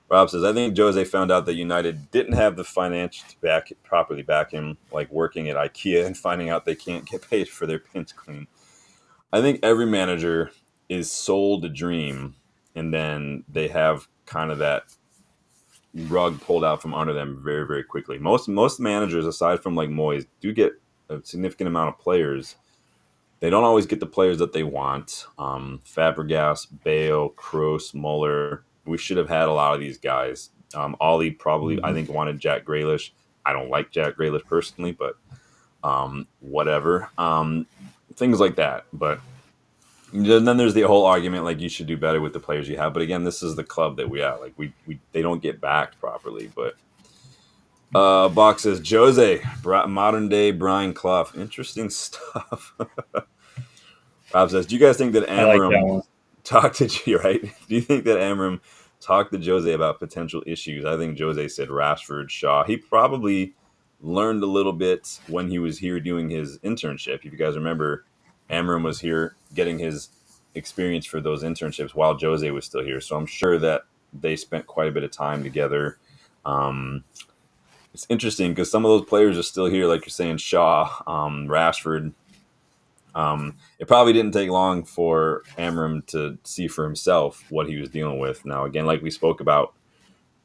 A: Rob says, I think Jose found out that United didn't have the financial to properly back him, like working at IKEA and finding out they can't get paid for their pins clean. I think every manager is sold a dream, and then they have kind of that rug pulled out from under them very quickly. Most managers, aside from like Moyes, do get a significant amount of players. They don't always get the players that they want. Fabregas, Bale, Kroos, Muller. We should have had a lot of these guys. Ollie probably, I
B: Mhm.
A: think, wanted Jack Grealish. I don't like Jack Grealish personally, but whatever. Things like that. But then there's the whole argument like you should do better with the players you have. But again, this is the club that we have. Like we they don't get backed properly. But Box says Jose, modern day Brian Clough. Interesting stuff. Rob says, do you guys think that
B: I like that
A: Amram
B: one.
A: talked to you, right? Do you think that Amram talked to Jose about potential issues? I think Jose said Rashford, Shaw. He probably learned a little bit when he was here doing his internship. If you guys remember, Amram was here getting his experience for those internships while Jose was still here. So I'm sure that they spent quite a bit of time together. Um, It's interesting because some of those players are still here, like you're saying, Shaw, Rashford. It probably didn't take long for Amorim to see for himself what he was dealing with. Now, again, like we spoke about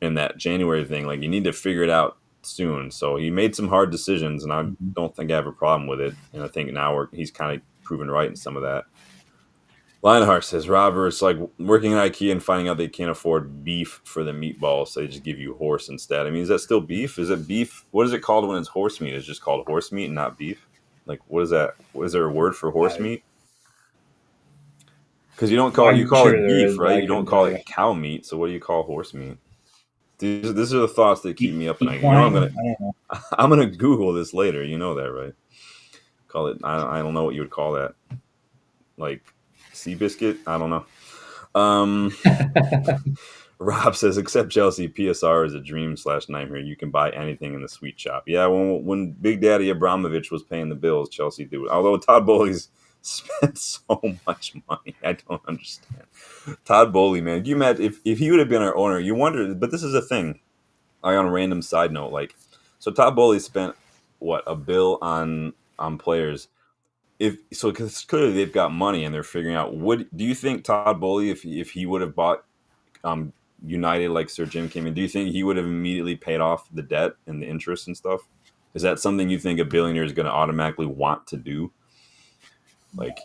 A: in that January thing, like you need to figure it out soon. So he made some hard decisions, and I
B: Mhm.
A: don't think I have a problem with it. And I think now he's kind of proven right in some of that. Lionheart says, Robert, it's like working at IKEA and finding out they can't afford beef for the meatballs, so they just give you horse instead. I mean, is that still beef? Is it beef? What is it called when it's horse meat? It's just called horse meat and not beef? Like, what is that? Is there a word for horse
B: I,
A: meat? Because you
B: I'm
A: call
B: sure
A: it
B: there
A: beef,
B: is, but
A: right?
B: I
A: You don't
B: couldn't
A: call
B: tell you.
A: it cow meat. So what do you call horse meat? These are the thoughts that keep me up at night. You know,
B: Equine? I don't know.
A: I'm gonna Google this later. You know that, right? Call it. I don't know what you would call that. Like sea biscuit. I don't know. Um, Rob says, except Chelsea, PSR is a dream slash nightmare. You can buy anything in the sweet shop. Yeah, when Big Daddy Abramovich was paying the bills, Chelsea did it. Although Todd Bowley's spent so much money, I don't understand. Todd Bowley, man, can you imagine if he would have been our owner? You wonder, but this is a thing. Like on a random side note, like so, Todd Bowley spent what a bill on players. If so, because clearly they've got money and they're figuring out. Would do you think Todd Bowley, if he would have bought um, United like Sir Jim came in, do you think he would have immediately paid off the debt and the interest and stuff? Is that something you think a billionaire is going to automatically want to do? Like,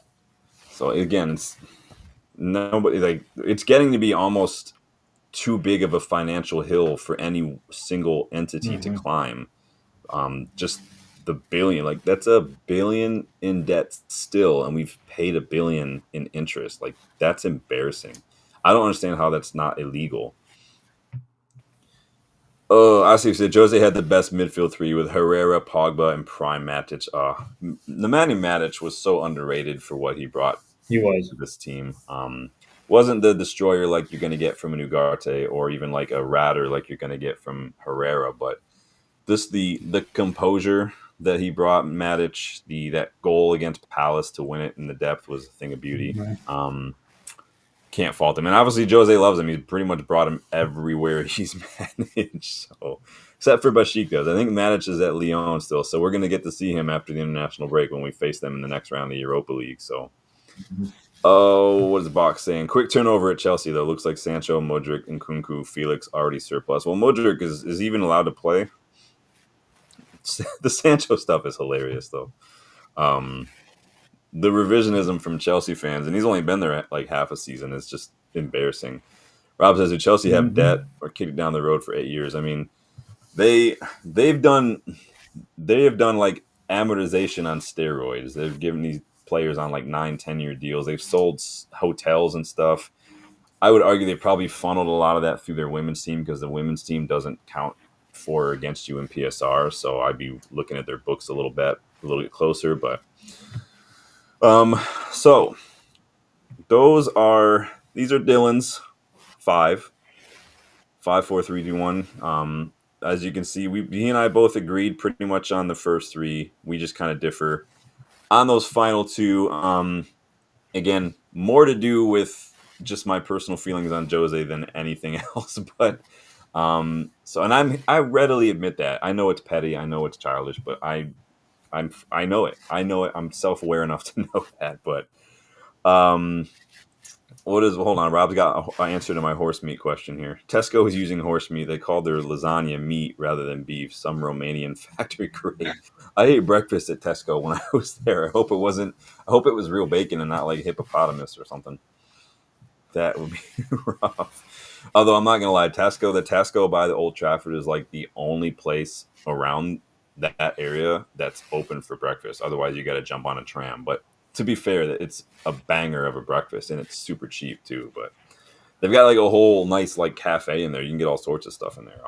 A: so again, it's nobody like it's getting to be almost too big of a financial hill for any single entity to
B: Hmm.
A: climb. Just the billion, like that's a billion in debt still, and we've paid a billion in interest. Like that's embarrassing. I don't understand how that's not illegal. Oh, I see. You said Jose had the best midfield three with Herrera, Pogba, and Prime Matic. Nemanja Matic was so underrated for what he brought
B: He was.
A: to this team. Wasn't the destroyer like you're going to get from an Ugarte or even like a Ratter like you're going to get from Herrera, but this the composure that he brought Matic, the that goal against Palace to win it in the depth was a thing of beauty.
B: Mhm.
A: Can't fault him. And obviously Jose loves him. He's pretty much brought him everywhere he's managed. So except for Besiktas. I think Matic is at Lyon still. So we're gonna get to see him after the international break when we face them in the next round of the Europa League. So oh, what is the box saying? Quick turnover at Chelsea though. Looks like Sancho, Modric, and Kunku, Felix already surplus. Well, Modric is even allowed to play. The Sancho stuff is hilarious though. Um, the revisionism from Chelsea fans, and he's only been there at like half a season. It's just embarrassing. Rob says, "Do Chelsea have debt
B: Mhm.
A: or kick it down the road for 8 years?" I mean, they they've done they have done like amortization on steroids. They've given these players on like 9, 10 year deals. They've sold hotels and stuff. I would argue they probably funneled a lot of that through their women's team because the women's team doesn't count for or against you in PSR. So I'd be looking at their books a little bit closer. But um, so these are Dylan's five, 5, 4, 3, 2, 1. As you can see, he and I both agreed pretty much on the first three. We just kind of differ on those final two. Again, more to do with just my personal feelings on Jose than anything else. But so, and I readily admit that. I know it's petty. I know it's childish, but I know it. I know it. I'm self aware enough to know that. But um, what is? Hold on, Rob's got an answer to my horse meat question here. Tesco is using horse meat. They called their lasagna meat rather than beef. Some Romanian factory grade. I ate breakfast at Tesco when I was there. I hope it wasn't. I hope it was real bacon and not like hippopotamus or something. That would be rough. Although I'm not gonna lie, the Tesco by the Old Trafford is like the only place around that area that's open for breakfast. Otherwise, you got to jump on a tram. But to be fair, that it's a banger of a breakfast and it's super cheap too. But they've got like a whole nice like cafe in there. You can get all sorts of stuff in there.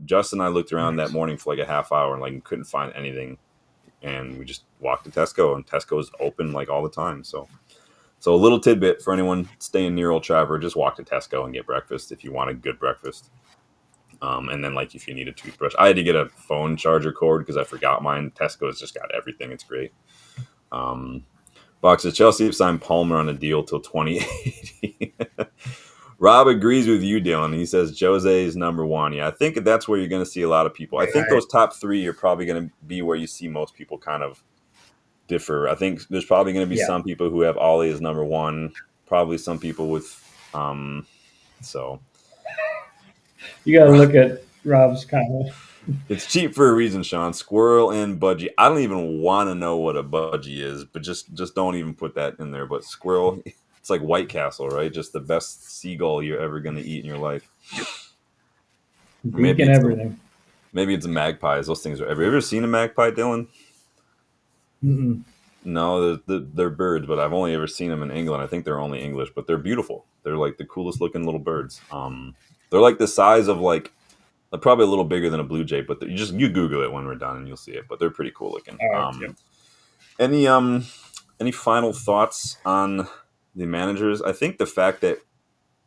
A: Justin and I looked around that
B: Nice.
A: morning for like a half hour and like couldn't find anything, and we just walked to Tesco, and Tesco's open like all the time. So a little tidbit for anyone staying near Old Trafford: just walk to Tesco and get breakfast if you want a good breakfast. And then like if you need a toothbrush, I had to get a phone charger cord because I forgot mine. Tesco's just got everything; it's great. Um, Box says Chelsea have signed Palmer on a deal till 2080. Rob agrees with you, Dylan. He says Jose is number one. Yeah, I think that's where you're going to see a lot of people. I think
B: I,
A: those top three are probably going to be where you see most people kind of differ. I think there's probably going to be
B: yeah,
A: some people who have Ollie as number one. Probably some people with so
B: you got to look at Rob's comment.
A: it's cheap for a reason, Sean. Squirrel and budgie. I don't even want to know what a budgie is, but just don't even put that in there. But squirrel, it's like White Castle, right? Just the best seagull you're ever going to eat in your life. Or
B: Beak and everything.
A: maybe it's magpies. Those things are. Have you ever seen a magpie, Dylan?
B: Mm-mm.
A: No, they're birds, but I've only ever seen them in England. I think they're only English, but they're beautiful. They're like the coolest looking little birds. They're like the size of like probably a little bigger than a blue jay, but you Google it when we're done and you'll see it. But they're pretty cool looking.
B: All right. Yep.
A: Any any final thoughts on the managers? I think the fact that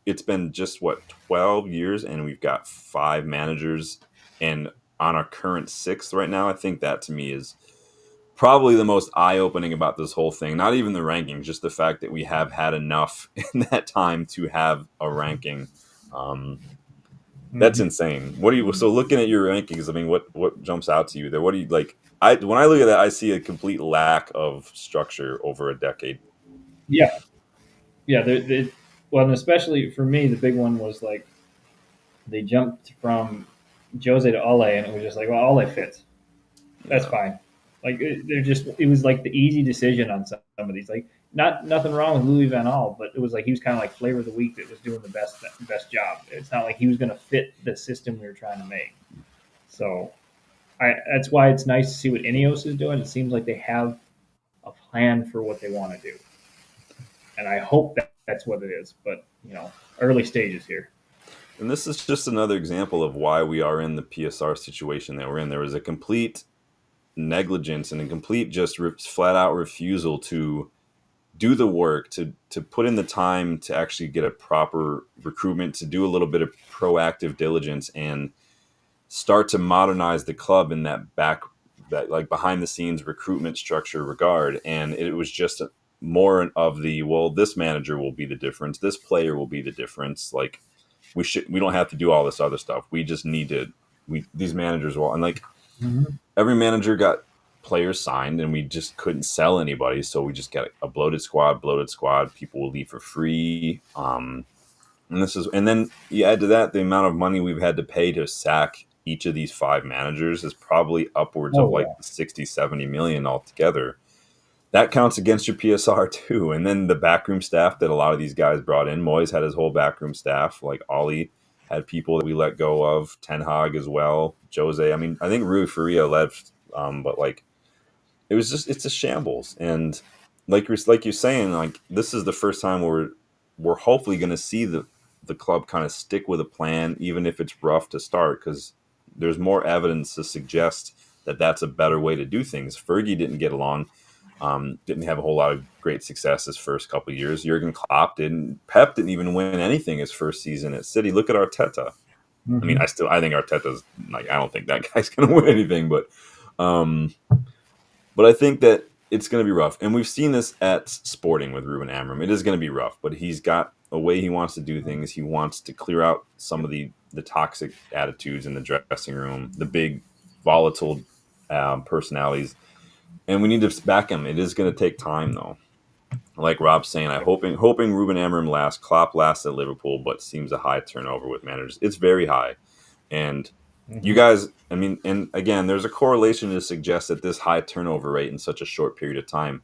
A: it's been just 12 years and we've got 5 managers and on our current 6th right now. I think that to me is probably the most eye-opening about this whole thing. Not even the rankings, just the fact that we have had enough in that time to have a ranking. Um, that's
B: Mm-hmm.
A: insane. What do you so looking at your rankings? I mean, what jumps out to you there? What do you like? I when I look at that, I see a complete lack of structure over a decade.
B: Yeah, yeah. Well, and especially for me, the big one was like they jumped from Jose to Ole, and it was just like, well, Ole fits. That's
A: Yeah,
B: fine. Like they're just, it was like the easy decision on some of these. Like nothing wrong with Louis Van Gaal, but it was like he was kind of like flavor of the week that was doing the best job. It's not like he was going to fit the system we were trying to make. So that's why it's nice to see what Ineos is doing. It seems like they have a plan for what they want to do, and I hope that's what it is. But early stages here.
A: and this is just another example of why we are in the PSR situation that we're in. There was a complete negligence and a complete just flat out refusal to do the work to put in the time to actually get a proper recruitment, to do a little bit of proactive diligence and start to modernize the club in that like behind the scenes recruitment structure regard. And it was just more of the, well, this manager will be the difference, this player will be the difference. Like we don't have to do all this other stuff, we just need to, we these managers will, and like
B: Mm-hmm.
A: every manager got players signed and we just couldn't sell anybody, so we just got a bloated squad. People will leave for free. And then you add to that the amount of money we've had to pay to sack each of these 5 managers is probably upwards of
B: Oh
A: like
B: yeah.
A: 60-70 million altogether. That counts against your PSR too. And then the backroom staff that a lot of these guys brought in. Moyes had his whole backroom staff. Like Ollie had people that we let go of. Ten Hag as well. Jose. I mean, I think Rui Faria left, but like it's a shambles. And like you're saying, like this is the first time we're hopefully going to see the club kind of stick with a plan, even if it's rough to start, because there's more evidence to suggest that that's a better way to do things. Fergie didn't get along, didn't have a whole lot of great success his first couple of years. Jurgen Klopp didn't. Pep didn't even win anything his first season at City. Look at Arteta. I mean,
B: Mm-hmm.
A: I think Arteta's like, I don't think that guy's going to win anything, um, but I think that it's going to be rough. And we've seen this at Sporting with Ruben Amorim. It is going to be rough, but he's got a way he wants to do things. He wants to clear out some of the toxic attitudes in the dressing room, the big volatile personalities, and we need to back him. It is going to take time, though. Like Rob's saying, I hoping Ruben Amorim lasts. Klopp lasts at Liverpool, but seems a high turnover with managers. It's very high, and you
B: Mm-hmm.
A: guys, I mean, and again, there's a correlation to suggest that this high turnover rate in such a short period of time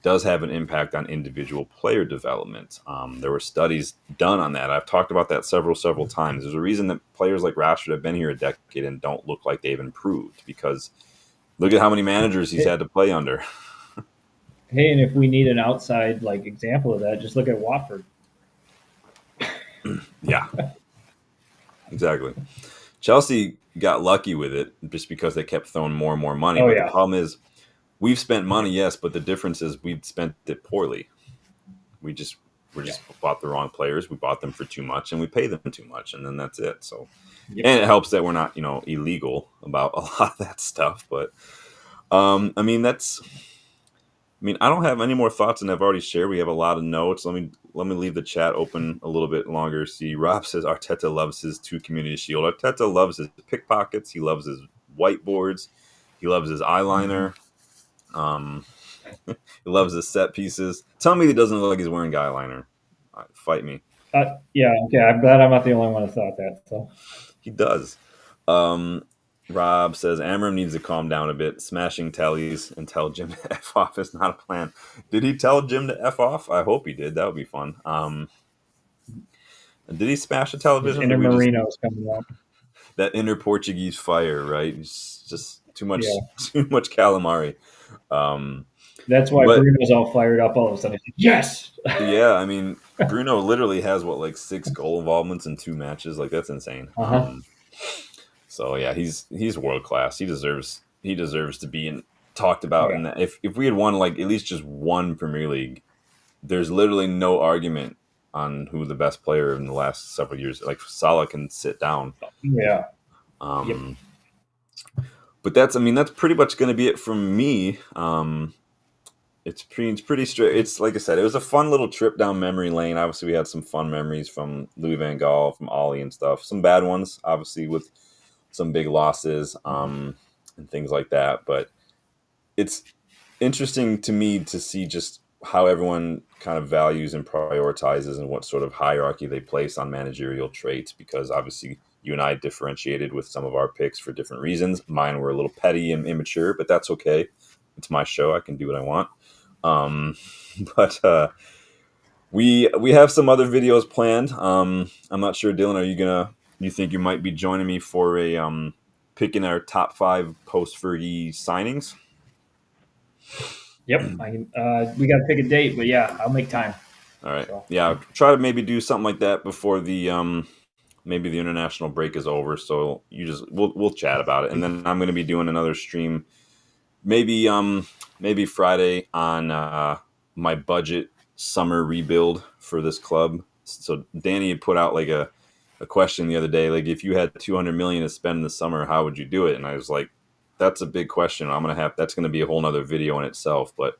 A: does have an impact on individual player development. There were studies done on that. I've talked about that several times. There's a reason that players like Rashford have been here a decade and don't look like they've improved, because look at how many managers he's had to play under.
B: Hey, and if we need an outside like example of that, just look at Watford.
A: Yeah, exactly. Chelsea got lucky with it just because they kept throwing more and more money.
B: Oh
A: But the
B: yeah,
A: problem is, we've spent money, yes, but the difference is we've spent it poorly. We just we
B: yeah,
A: just bought the wrong players. We bought them for too much, and we pay them too much, and then that's it. So,
B: yep.
A: and it helps that we're not, illegal about a lot of that stuff. But I mean, I mean, I don't have any more thoughts than I've already shared. We have a lot of notes. Let me leave the chat open a little bit longer. See, Rob says Arteta loves his two community shield. Arteta loves his pickpockets. He loves his whiteboards. He loves his eyeliner. Um, he loves his set pieces. Tell me he doesn't look like he's wearing eyeliner. Fight me.
B: Yeah, okay. I'm glad I'm not the only one who thought that. So
A: He does. Um, Rob says Amram needs to calm down a bit. Smashing tellies and tell Jim to F off is not a plan. Did he tell Jim to F off? I hope he did. That would be fun. Did he smash the
B: his
A: television? Did
B: inner
A: we just
B: Marino is coming out.
A: that inner Portuguese fire, right? It's just too much
B: Yeah,
A: too much calamari. Um,
B: that's why
A: but
B: Bruno's all fired up all of a sudden. He's like, yes.
A: yeah, I mean Bruno literally has what like 6 goal involvements in 2 matches. Like that's insane.
B: Uh-huh.
A: So yeah, he's world class. He deserves to be talked
B: Oh
A: about.
B: yeah.
A: And if we had won like at least just one Premier League, there's literally no argument on who the best player in the last several years. Like Salah can sit down.
B: Yeah. Yep.
A: Um, but that's pretty much going to be it from me. It's pretty straight. It's like I said, it was a fun little trip down memory lane. Obviously, we had some fun memories from Louis Van Gaal, from Ollie and stuff. Some bad ones, obviously, with some big losses and things like that. But it's interesting to me to see just how everyone kind of values and prioritizes and what sort of hierarchy they place on managerial traits, because obviously you and I differentiated with some of our picks for different reasons. Mine were a little petty and immature, but that's okay. It's my show. I can do what I want. Um, but we have some other videos planned. I'm not sure, Dylan. You think you might be joining me for a picking our top 5 post Fergie signings?
B: Yep. I can. We got to pick a date, but yeah, I'll make time.
A: All right.
B: So
A: Yeah, I'll try to maybe do something like that before the maybe the international break is over. So we'll chat about it, and then I'm going to be doing another stream maybe maybe Friday on my budget summer rebuild for this club. So Danny had put out like a question the other day, like if you had 200 million to spend in the summer, how would you do it? And I was like, that's a big question. That's going to be a whole nother video in itself. But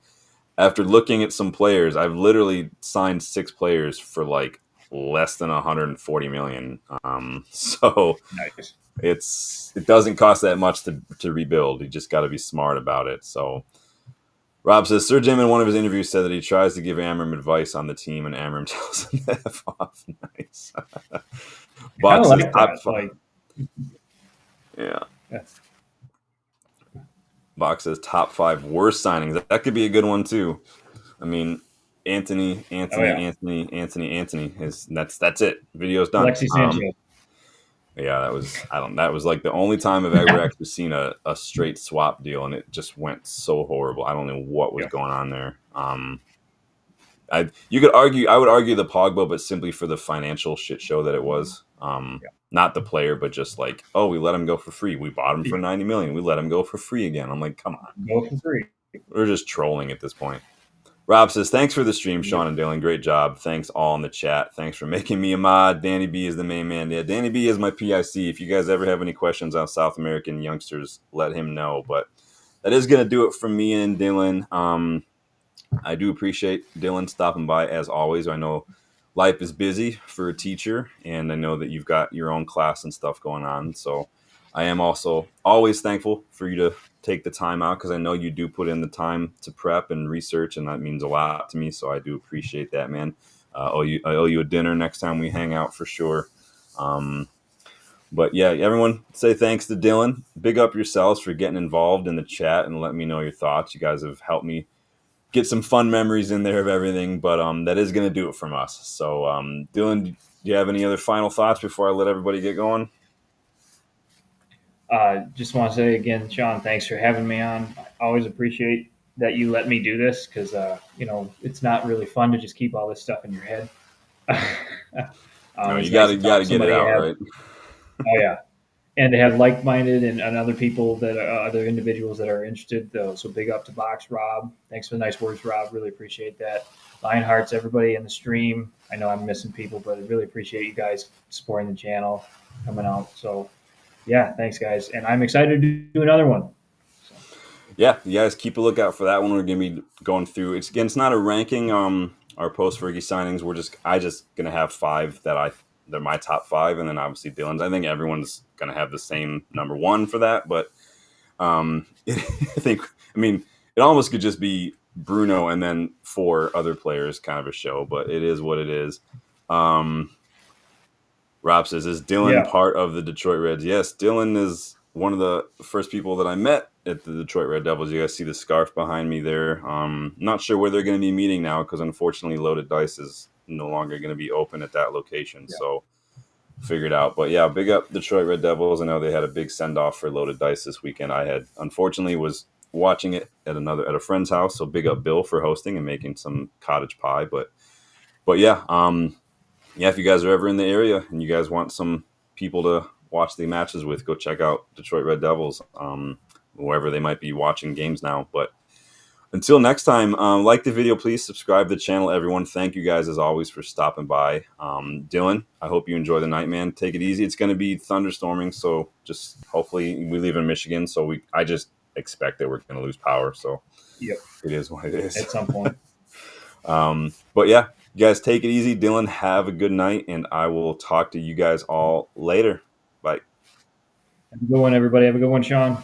A: after looking at some players, I've literally signed 6 players for like less than 140 million. So
B: nice.
A: it doesn't cost that much to rebuild. You just got to be smart about it. So Rob says Sir Jim in one of his interviews said that he tries to give Amram advice on the team, and Amram tells him to F off. Nice.
B: Kind of
A: Box says
B: like
A: top
B: that.
A: five.
B: Like,
A: Yeah.
B: yeah.
A: Box says top 5 worst signings. That could be a good one too. I mean, Anthony,
B: Oh
A: Anthony,
B: yeah.
A: Anthony, Anthony, Anthony is that's it. Video's done.
B: Alexi Sanchez.
A: Yeah, that was like the only time I've ever actually seen a straight swap deal, and it just went so horrible. I don't know what was
B: Yeah.
A: going on there. I would argue the Pogba, but simply for the financial shit show that it was.
B: Yeah.
A: Not the player, but just like, oh, we let him go for free. We bought him for 90 million. We let him go for free again. I'm like, come on,
B: Go for free.
A: we're just trolling at this point. Rob says, thanks for the stream,
B: Yep.
A: Sean and Dylan. Great job. Thanks all in the chat. Thanks for making me a mod. Danny B is the main man. Yeah, Danny B is my PIC. If you guys ever have any questions on South American youngsters, let him know. But that is going to do it from me and Dylan. I do appreciate Dylan stopping by as always. I know life is busy for a teacher, and I know that you've got your own class and stuff going on. So I am also always thankful for you to take the time out, because I know you do put in the time to prep and research, and that means a lot to me. So I do appreciate that, man. I owe you a dinner next time we hang out for sure. Um, but yeah, everyone say thanks to Dylan. Big up yourselves for getting involved in the chat and letting me know your thoughts. You guys have helped me get some fun memories in there of everything. But that is going to do it from us. So Dylan, do you have any other final thoughts before I let everybody get going?
B: Just want to say again, Sean, thanks for having me on. I always appreciate that you let me do this because it's not really fun to just keep all this stuff in your head.
A: No,
B: It's
A: you
B: nice
A: gotta
B: to
A: you
B: talk
A: gotta
B: to
A: get it
B: somebody you
A: out,
B: have.
A: right?
B: Oh yeah, and to have like-minded and other people that are other individuals that are interested. Though, so big up to Box Rob. Thanks for the nice words, Rob. Really appreciate that. Lionhearts, everybody in the stream. I know I'm missing people, but I really appreciate you guys supporting the channel, coming out. So yeah, thanks guys, and I'm excited to do another one. So.
A: Yeah, you guys keep a lookout for that one. We're gonna be going through. It's again, it's not a ranking. Our post Fergie signings. I just gonna have five that they're my top five, and then obviously Dylan's. I think everyone's gonna have the same number one for that, but I think, I mean, it almost could just be Bruno and then four other players, kind of a show, but it is what it is. Um, Rob says, "Is Dylan
B: Yeah,
A: part of the Detroit Reds?" Yes, Dylan is one of the first people that I met at the Detroit Red Devils. You guys see the scarf behind me there. Not sure where they're going to be meeting now because unfortunately, Loaded Dice is no longer going to be open at that location.
B: yeah,
A: So figured out. But yeah, big up Detroit Red Devils. I know they had a big send off for Loaded Dice this weekend. I had unfortunately was watching it at a friend's house. So big up Bill for hosting and making some cottage pie. But yeah, yeah, if you guys are ever in the area and you guys want some people to watch the matches with, go check out Detroit Red Devils, wherever they might be watching games now. But until next time, like the video, please subscribe to the channel, everyone. Thank you guys as always for stopping by. Dylan, I hope you enjoy the night, man. Take it easy. It's going to be thunderstorming, so just hopefully we live in Michigan, so I just expect that we're going to lose power. So
B: yep.
A: it is what it is.
B: At some point.
A: But yeah, you guys take it easy. Dylan, have a good night, and I will talk to you guys all later. Bye.
B: Have a good one, everybody. Have a good one, Sean.